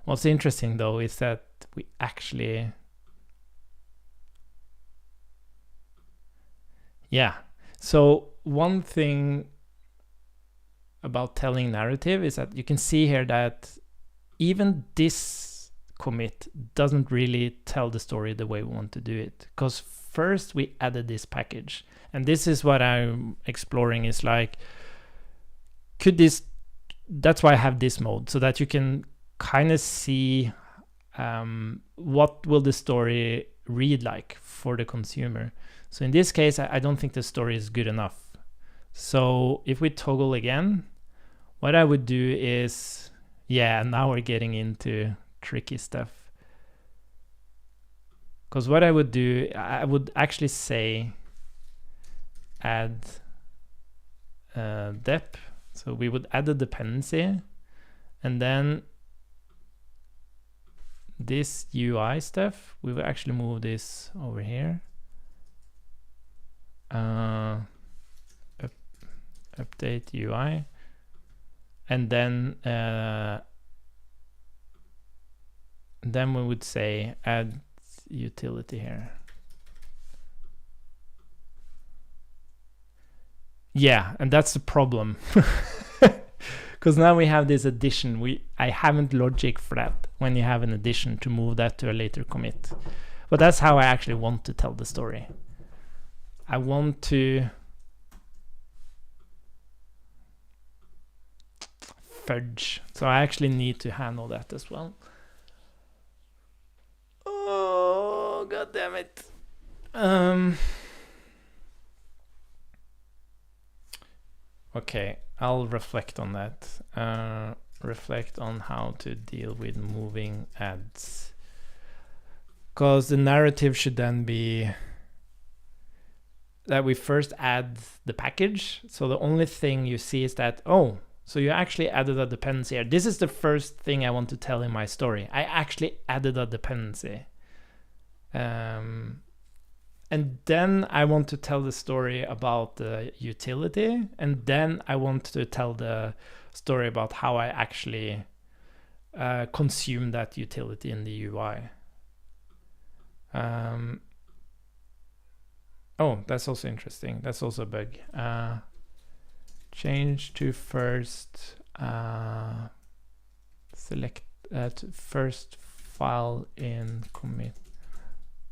What's interesting though is that we actually... Yeah, so one thing about telling narrative is that you can see here that even this commit doesn't really tell the story the way we want to do it. Because first we added this package. And this is what I'm exploring, is like, could this... That's why I have this mode, so that you can kind of see what will the story read like for the consumer. So in this case, I don't think the story is good enough. So if we toggle again, what I would do is, yeah, now we're getting into tricky stuff. Because what I would do, I would actually say add dep. So we would add a dependency, And then this UI stuff, we will actually move this over here. Update UI. And then we would say add utility here. Yeah, and that's the problem. Because now we have this addition. I haven't logic for that when you have an addition to move that to a later commit. But that's how I actually want to tell the story. I want to fudge. So I actually need to handle that as well. Oh, god damn it. Okay, I'll reflect on that. Reflect on how to deal with moving ads. Because the narrative should then be that we first add the package. So the only thing you see is that, oh, so you actually added a dependency here. This is the first thing I want to tell in my story. I actually added a dependency. And then I want to tell the story about the utility. And then I want to tell the story about how I actually consume that utility in the UI. Oh, that's also interesting. That's also a bug. Change to first select to first file in commit.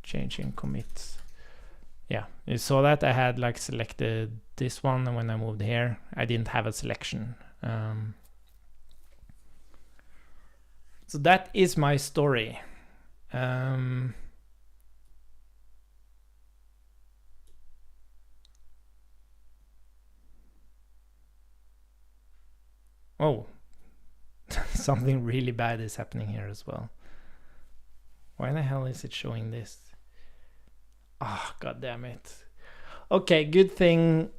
Changing commits. Yeah, you saw that I had like selected this one, and when I moved here, I didn't have a selection. So that is my story. Oh, something really bad is happening here as well. Why the hell is it showing this? Oh, god damn it. Okay, good thing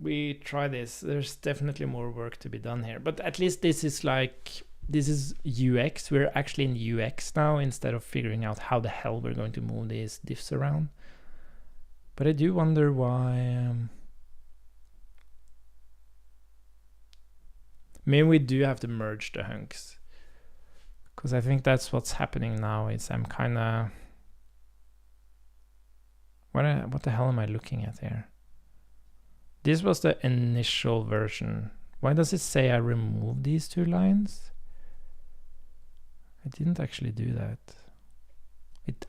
we try this. There's definitely more work to be done here, but at least this is UX. We're actually in UX now instead of figuring out how the hell we're going to move these diffs around. But I do wonder why. Maybe we do have to merge the hunks, because I think that's what's happening now. Is I'm kind of what the hell am I looking at here? This was the initial version. Why does it say I removed these two lines? I didn't actually do that.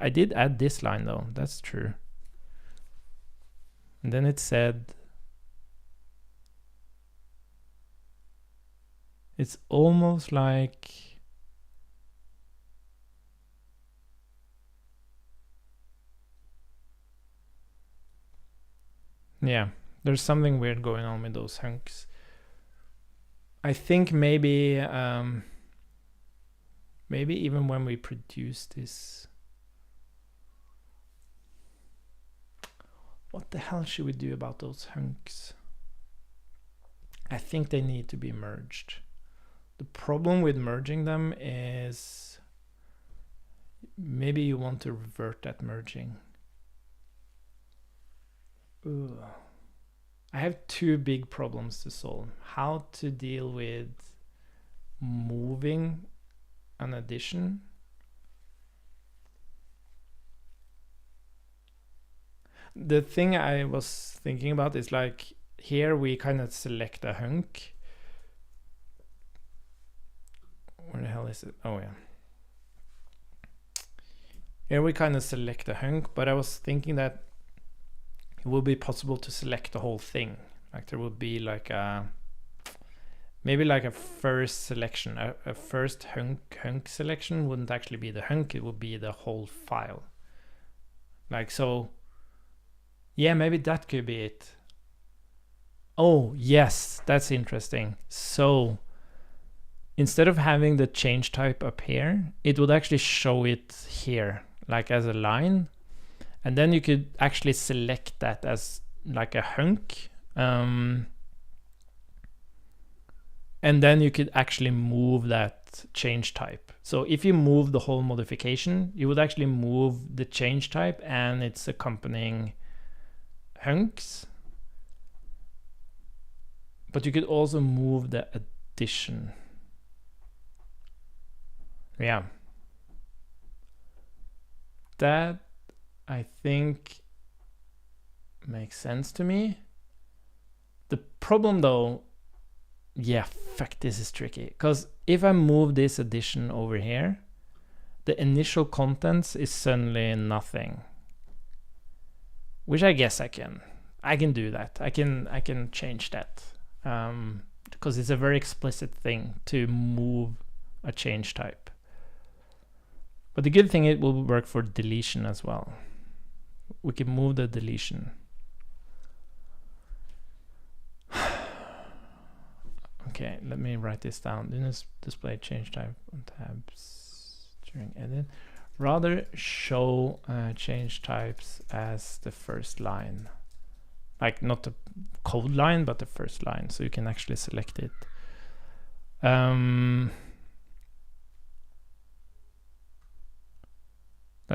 I did add this line though. That's true. And then it said. It's almost like yeah, there's something weird going on with those hunks. I think maybe even when we produce this, what the hell should we do about those hunks? I think they need to be merged. The problem with merging them is maybe you want to revert that merging. Ugh. I have two big problems to solve. How to deal with moving an addition. The thing I was thinking about is like here we kind of select a hunk. Where the hell is it? Oh yeah. Here we kind of select a hunk, but I was thinking that it would be possible to select the whole thing. Like there would be like maybe like a first selection. A first hunk selection wouldn't actually be the hunk, it would be the whole file. Like so, yeah, maybe that could be it. Oh yes, that's interesting. So instead of having the change type up here, it would actually show it here, like as a line. And then you could actually select that as like a hunk. And And then you could actually move that change type. So if you move the whole modification, you would actually move the change type and its accompanying hunks. But you could also move the addition. Yeah. That, I think, makes sense to me. The problem though, yeah, fuck, this is tricky. Because if I move this addition over here, the initial contents is suddenly nothing. Which I guess I can do that. I can change that. Because it's a very explicit thing to move a change type. But the good thing, it will work for deletion as well. We can move the deletion. Okay, let me write this down. Didn't display change type on tabs during edit. Rather show change types as the first line. Like not the code line, but the first line. So you can actually select it. That's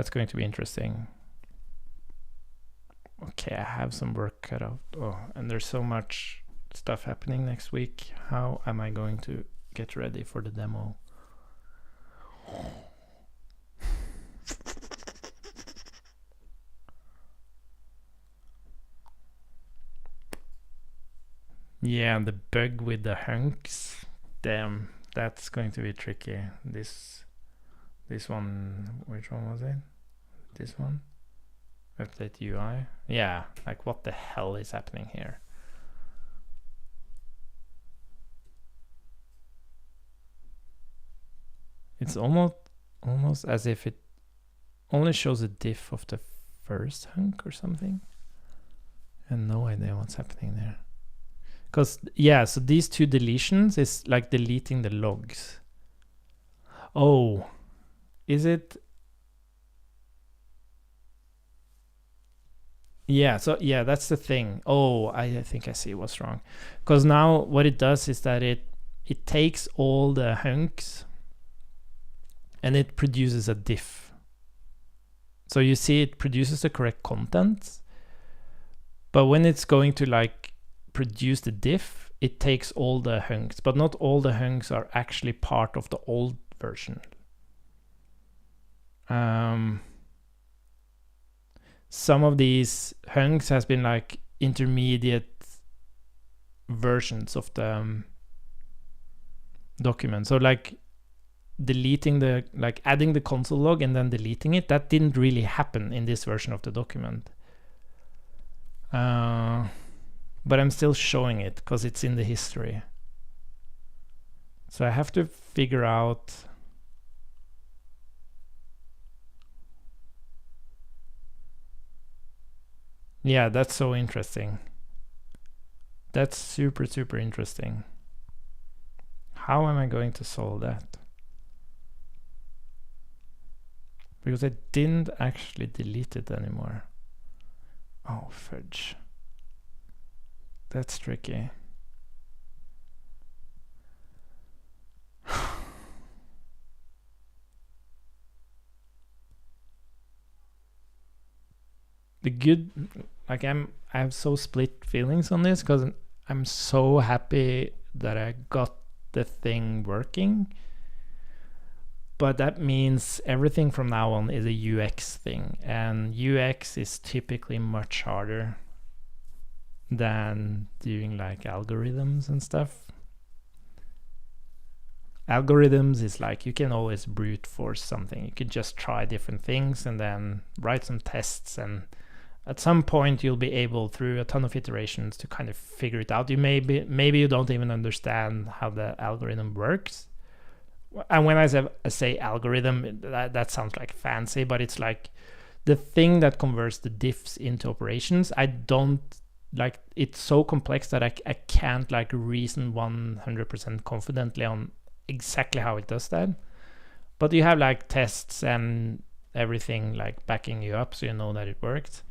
going to be interesting. Okay, I have some work cut out. Oh, and there's so much stuff happening next week. How am I going to get ready for the demo? Yeah, the bug with the hunks. Damn, that's going to be tricky. This one, which one was it? This one? Update UI? Yeah, like what the hell is happening here? It's almost as if it only shows a diff of the first hunk or something. And no idea what's happening there. Because, yeah, so these two deletions is like deleting the logs. Oh, is it? Yeah, so yeah, that's the thing. Oh, I think I see what's wrong. Because now what it does is that it takes all the hunks and it produces a diff. So you see it produces the correct content, but when it's going to like produce the diff, it takes all the hunks, but not all the hunks are actually part of the old version. Some of these hunks has been like intermediate versions of the document. So like deleting the, like adding the console log and then deleting it, that didn't really happen in this version of the document. But I'm still showing it because it's in the history. So I have to figure out. Yeah, that's so interesting. That's super, super interesting. How am I going to solve that? Because I didn't actually delete it anymore. Oh, fudge. That's tricky. The good, like I have so split feelings on this because I'm so happy that I got the thing working. But that means everything from now on is a UX thing, and UX is typically much harder than doing like algorithms and stuff. Algorithms is like you can always brute force something. You could just try different things and then write some tests, and at some point you'll be able, through a ton of iterations, to kind of figure it out. You maybe you don't even understand how the algorithm works. And when I say algorithm, that sounds like fancy, but it's like the thing that converts the diffs into operations. I don't like, it's so complex that I can't like reason 100% confidently on exactly how it does that. But you have like tests and everything like backing you up, so you know that it works.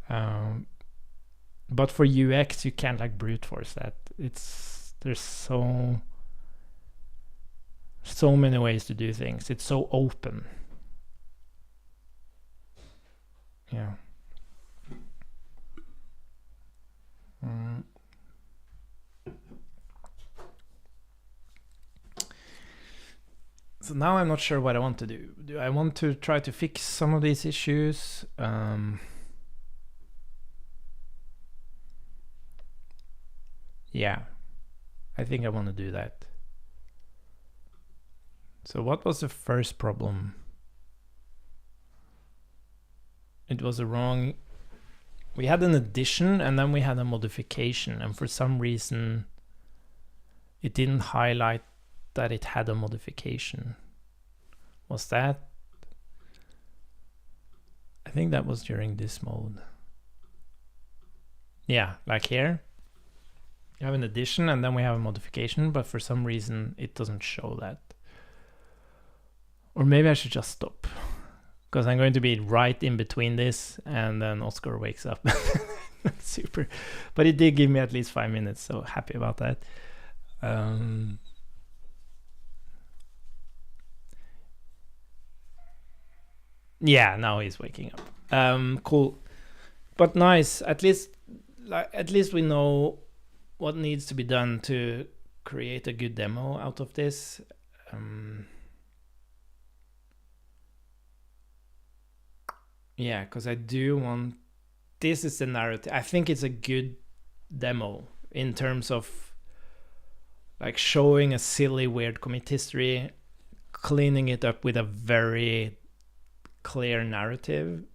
But for UX, you can't like brute force that. It's There's so many ways to do things. It's so open. Yeah. So now I'm not sure what I want to do. Do I want to try to fix some of these issues? Yeah, I think I want to do that. So what was the first problem? It was a wrong... We had an addition and then we had a modification, and for some reason it didn't highlight that it had a modification. Was that? I think that was during this mode. Yeah, like here. You have an addition and then we have a modification, but for some reason it doesn't show that. Or maybe I should just stop, because I'm going to be right in between this and then Oscar wakes up. Super. But it did give me at least 5 minutes, so happy about that. Yeah, now he's waking up. Cool. But nice. At least we know what needs to be done to create a good demo out of this. Yeah, because I do want... This is the narrative. I think it's a good demo in terms of like showing a silly, weird commit history, cleaning it up with a very clear narrative.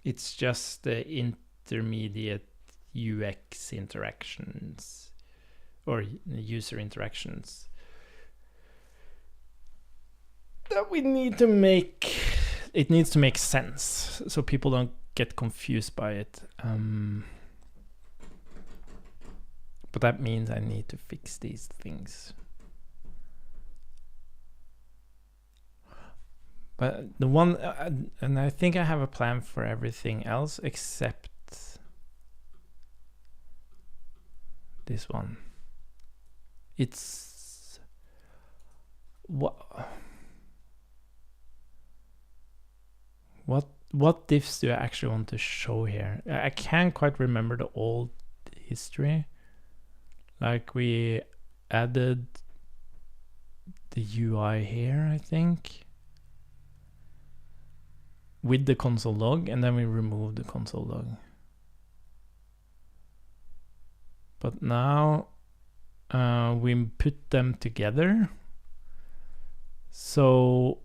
It's just the intermediate UX interactions or user interactions that we need to make. It needs to make sense so people don't get confused by it. But that means I need to fix these things. But the one, and I think I have a plan for everything else except this one. It's what diffs do I actually want to show here? I can't quite remember the old history. Like we added the UI here, I think, with the console log, and then we removed the console log. But now we put them together. So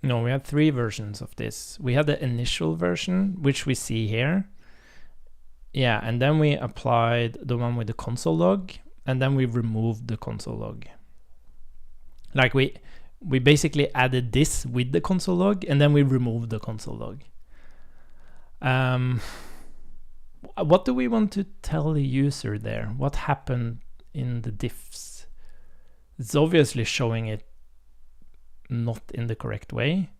no, we had 3 versions of this. We had the initial version, which we see here. Yeah, and then we applied the one with the console log, and then we removed the console log. Like we basically added this with the console log, and then we removed the console log. What do we want to tell the user there? What happened in the diffs? It's obviously showing it not in the correct way,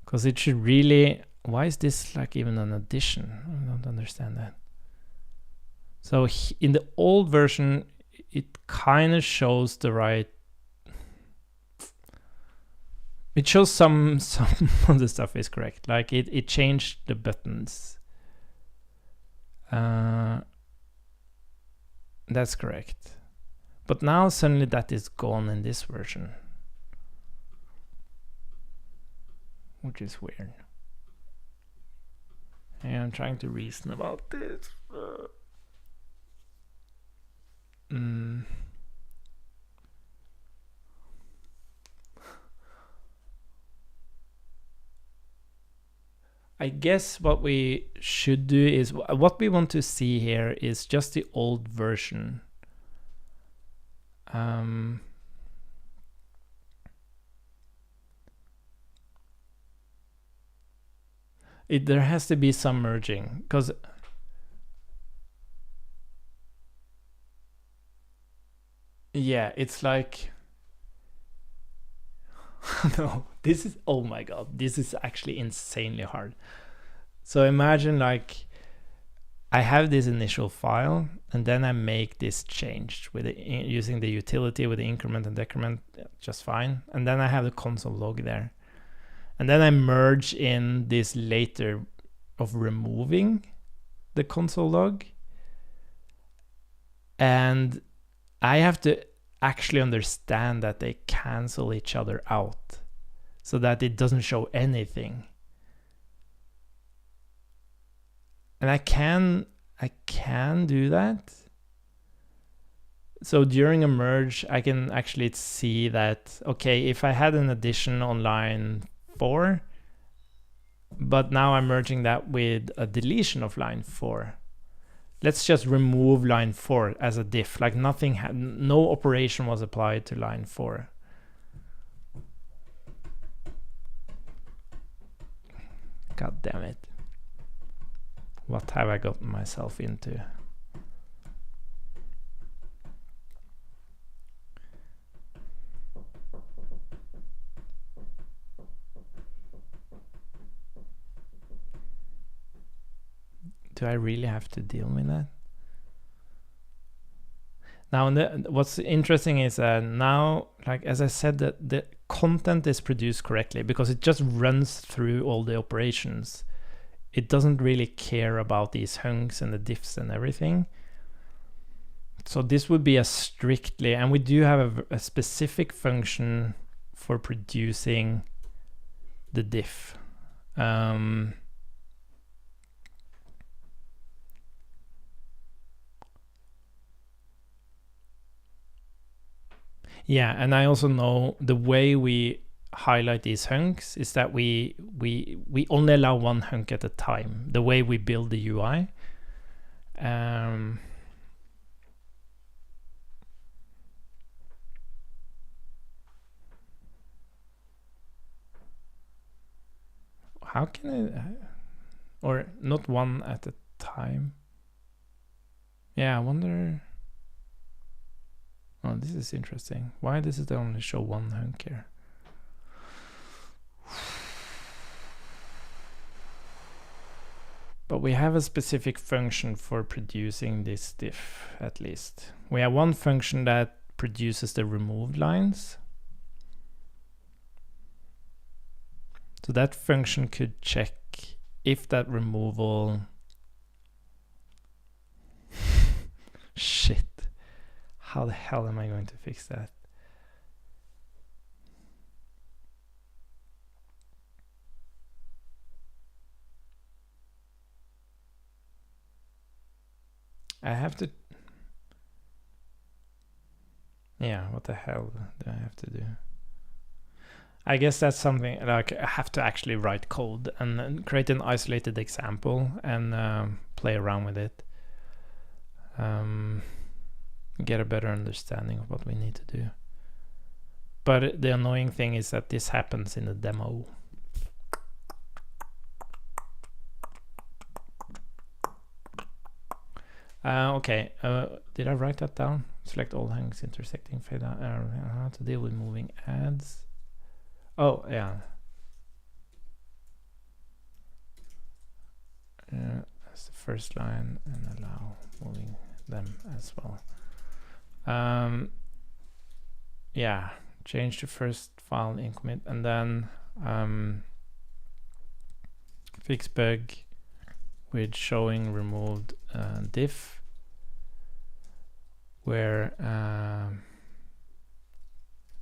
because it should really... Why is this like even an addition? I don't understand that. So in the old version, it kind of shows the right... It shows some of the stuff is correct. Like it changed the buttons. That's correct. But now suddenly that is gone in this version, which is weird. And I'm trying to reason about this. I guess what we should do is, what we want to see here is just the old version. There has to be some merging, because yeah, it's like No, this is, oh my god, this is actually insanely hard. So imagine like I have this initial file and then I make this change with using the utility with the increment and decrement just fine. And then I have the console log there. And then I merge in this later of removing the console log. And I have to actually understand that they cancel each other out so that it doesn't show anything. And I can do that. So during a merge, I can actually see that, okay, if I had an addition on line 4, but now I'm merging that with a deletion of line 4. Let's just remove line 4 as a diff, like nothing, no operation was applied to line 4. God damn it. What have I gotten myself into? Do I really have to deal with that? Now, what's interesting is now, like as I said, that the content is produced correctly because it just runs through all the operations. It doesn't really care about these hunks and the diffs and everything. So this would be a strictly, and we do have a specific function for producing the diff. Yeah, and I also know the way we highlight these hunks is that we only allow one hunk at a time, the way we build the UI. How can I, or not one at a time? Yeah, I wonder. Oh, this is interesting. Why does it only show one hunk here? But we have a specific function for producing this diff, at least. We have one function that produces the removed lines. So that function could check if that removal... Shit. How the hell am I going to fix that? I have to... Yeah, what the hell do I have to do? I guess that's something like I have to actually write code and create an isolated example and play around with it. Get a better understanding of what we need to do. But the annoying thing is that this happens in the demo. Okay, did I write that down? Select all hangs intersecting fade out. How to deal with moving ads. Oh, yeah. That's the first line, and allow moving them as well. Yeah, change the first file in commit, and then fix bug with showing removed diff where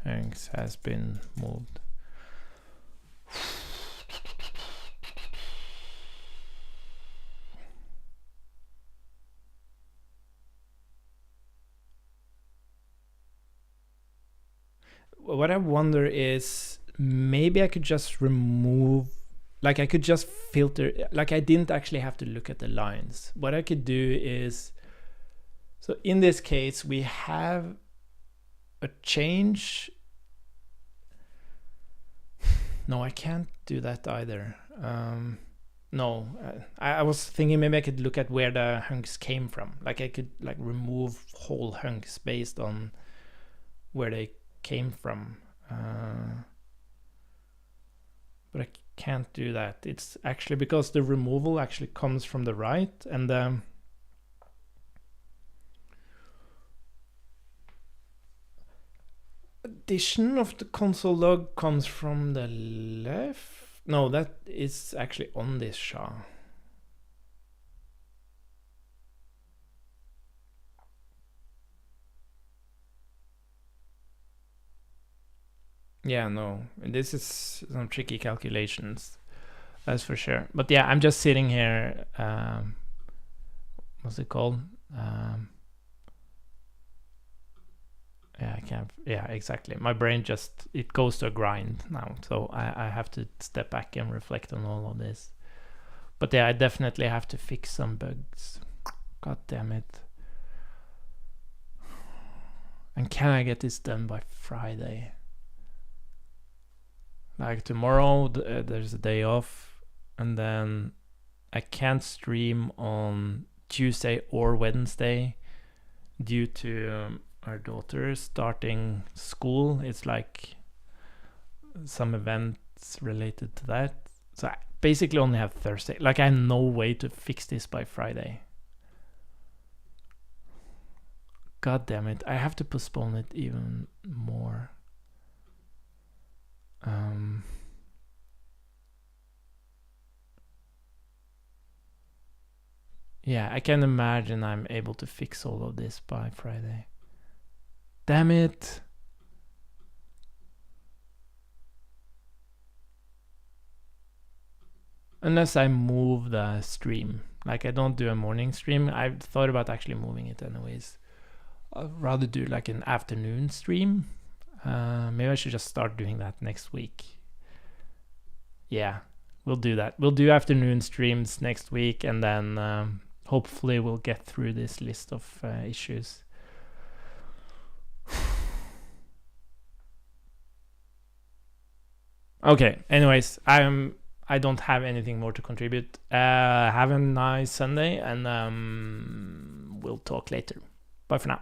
hangs has been moved. What I wonder is maybe I could just remove, like I could just filter, like I didn't actually have to look at the lines. What I could do is, so in this case, we have a change. No, I can't do that either. No, I was thinking maybe I could look at where the hunks came from. Like I could like remove whole hunks based on where they came from. but I can't do that. It's actually because the removal actually comes from the right, and addition of the console log comes from the left. No, that is actually on this SHA. Yeah, no, this is some tricky calculations, that's for sure. But yeah, I'm just sitting here, what's it called? Yeah, I can't, yeah, exactly. My brain just, it goes to a grind now, so I have to step back and reflect on all of this. But yeah, I definitely have to fix some bugs. God damn it. And can I get this done by Friday? Like tomorrow, there's a day off, and then I can't stream on Tuesday or Wednesday due to our daughter starting school. It's like some events related to that. So I basically only have Thursday. Like I have no way to fix this by Friday. God damn it. I have to postpone it even more. Yeah, I can imagine I'm able to fix all of this by Friday. Damn it. Unless I move the stream. Like I don't do a morning stream. I've thought about actually moving it anyways. I'd rather do like an afternoon stream. Maybe I should just start doing that next week. Yeah, we'll do that. We'll do afternoon streams next week, and then hopefully we'll get through this list of issues. Okay, anyways, I don't have anything more to contribute. Have a nice Sunday, and we'll talk later. Bye for now.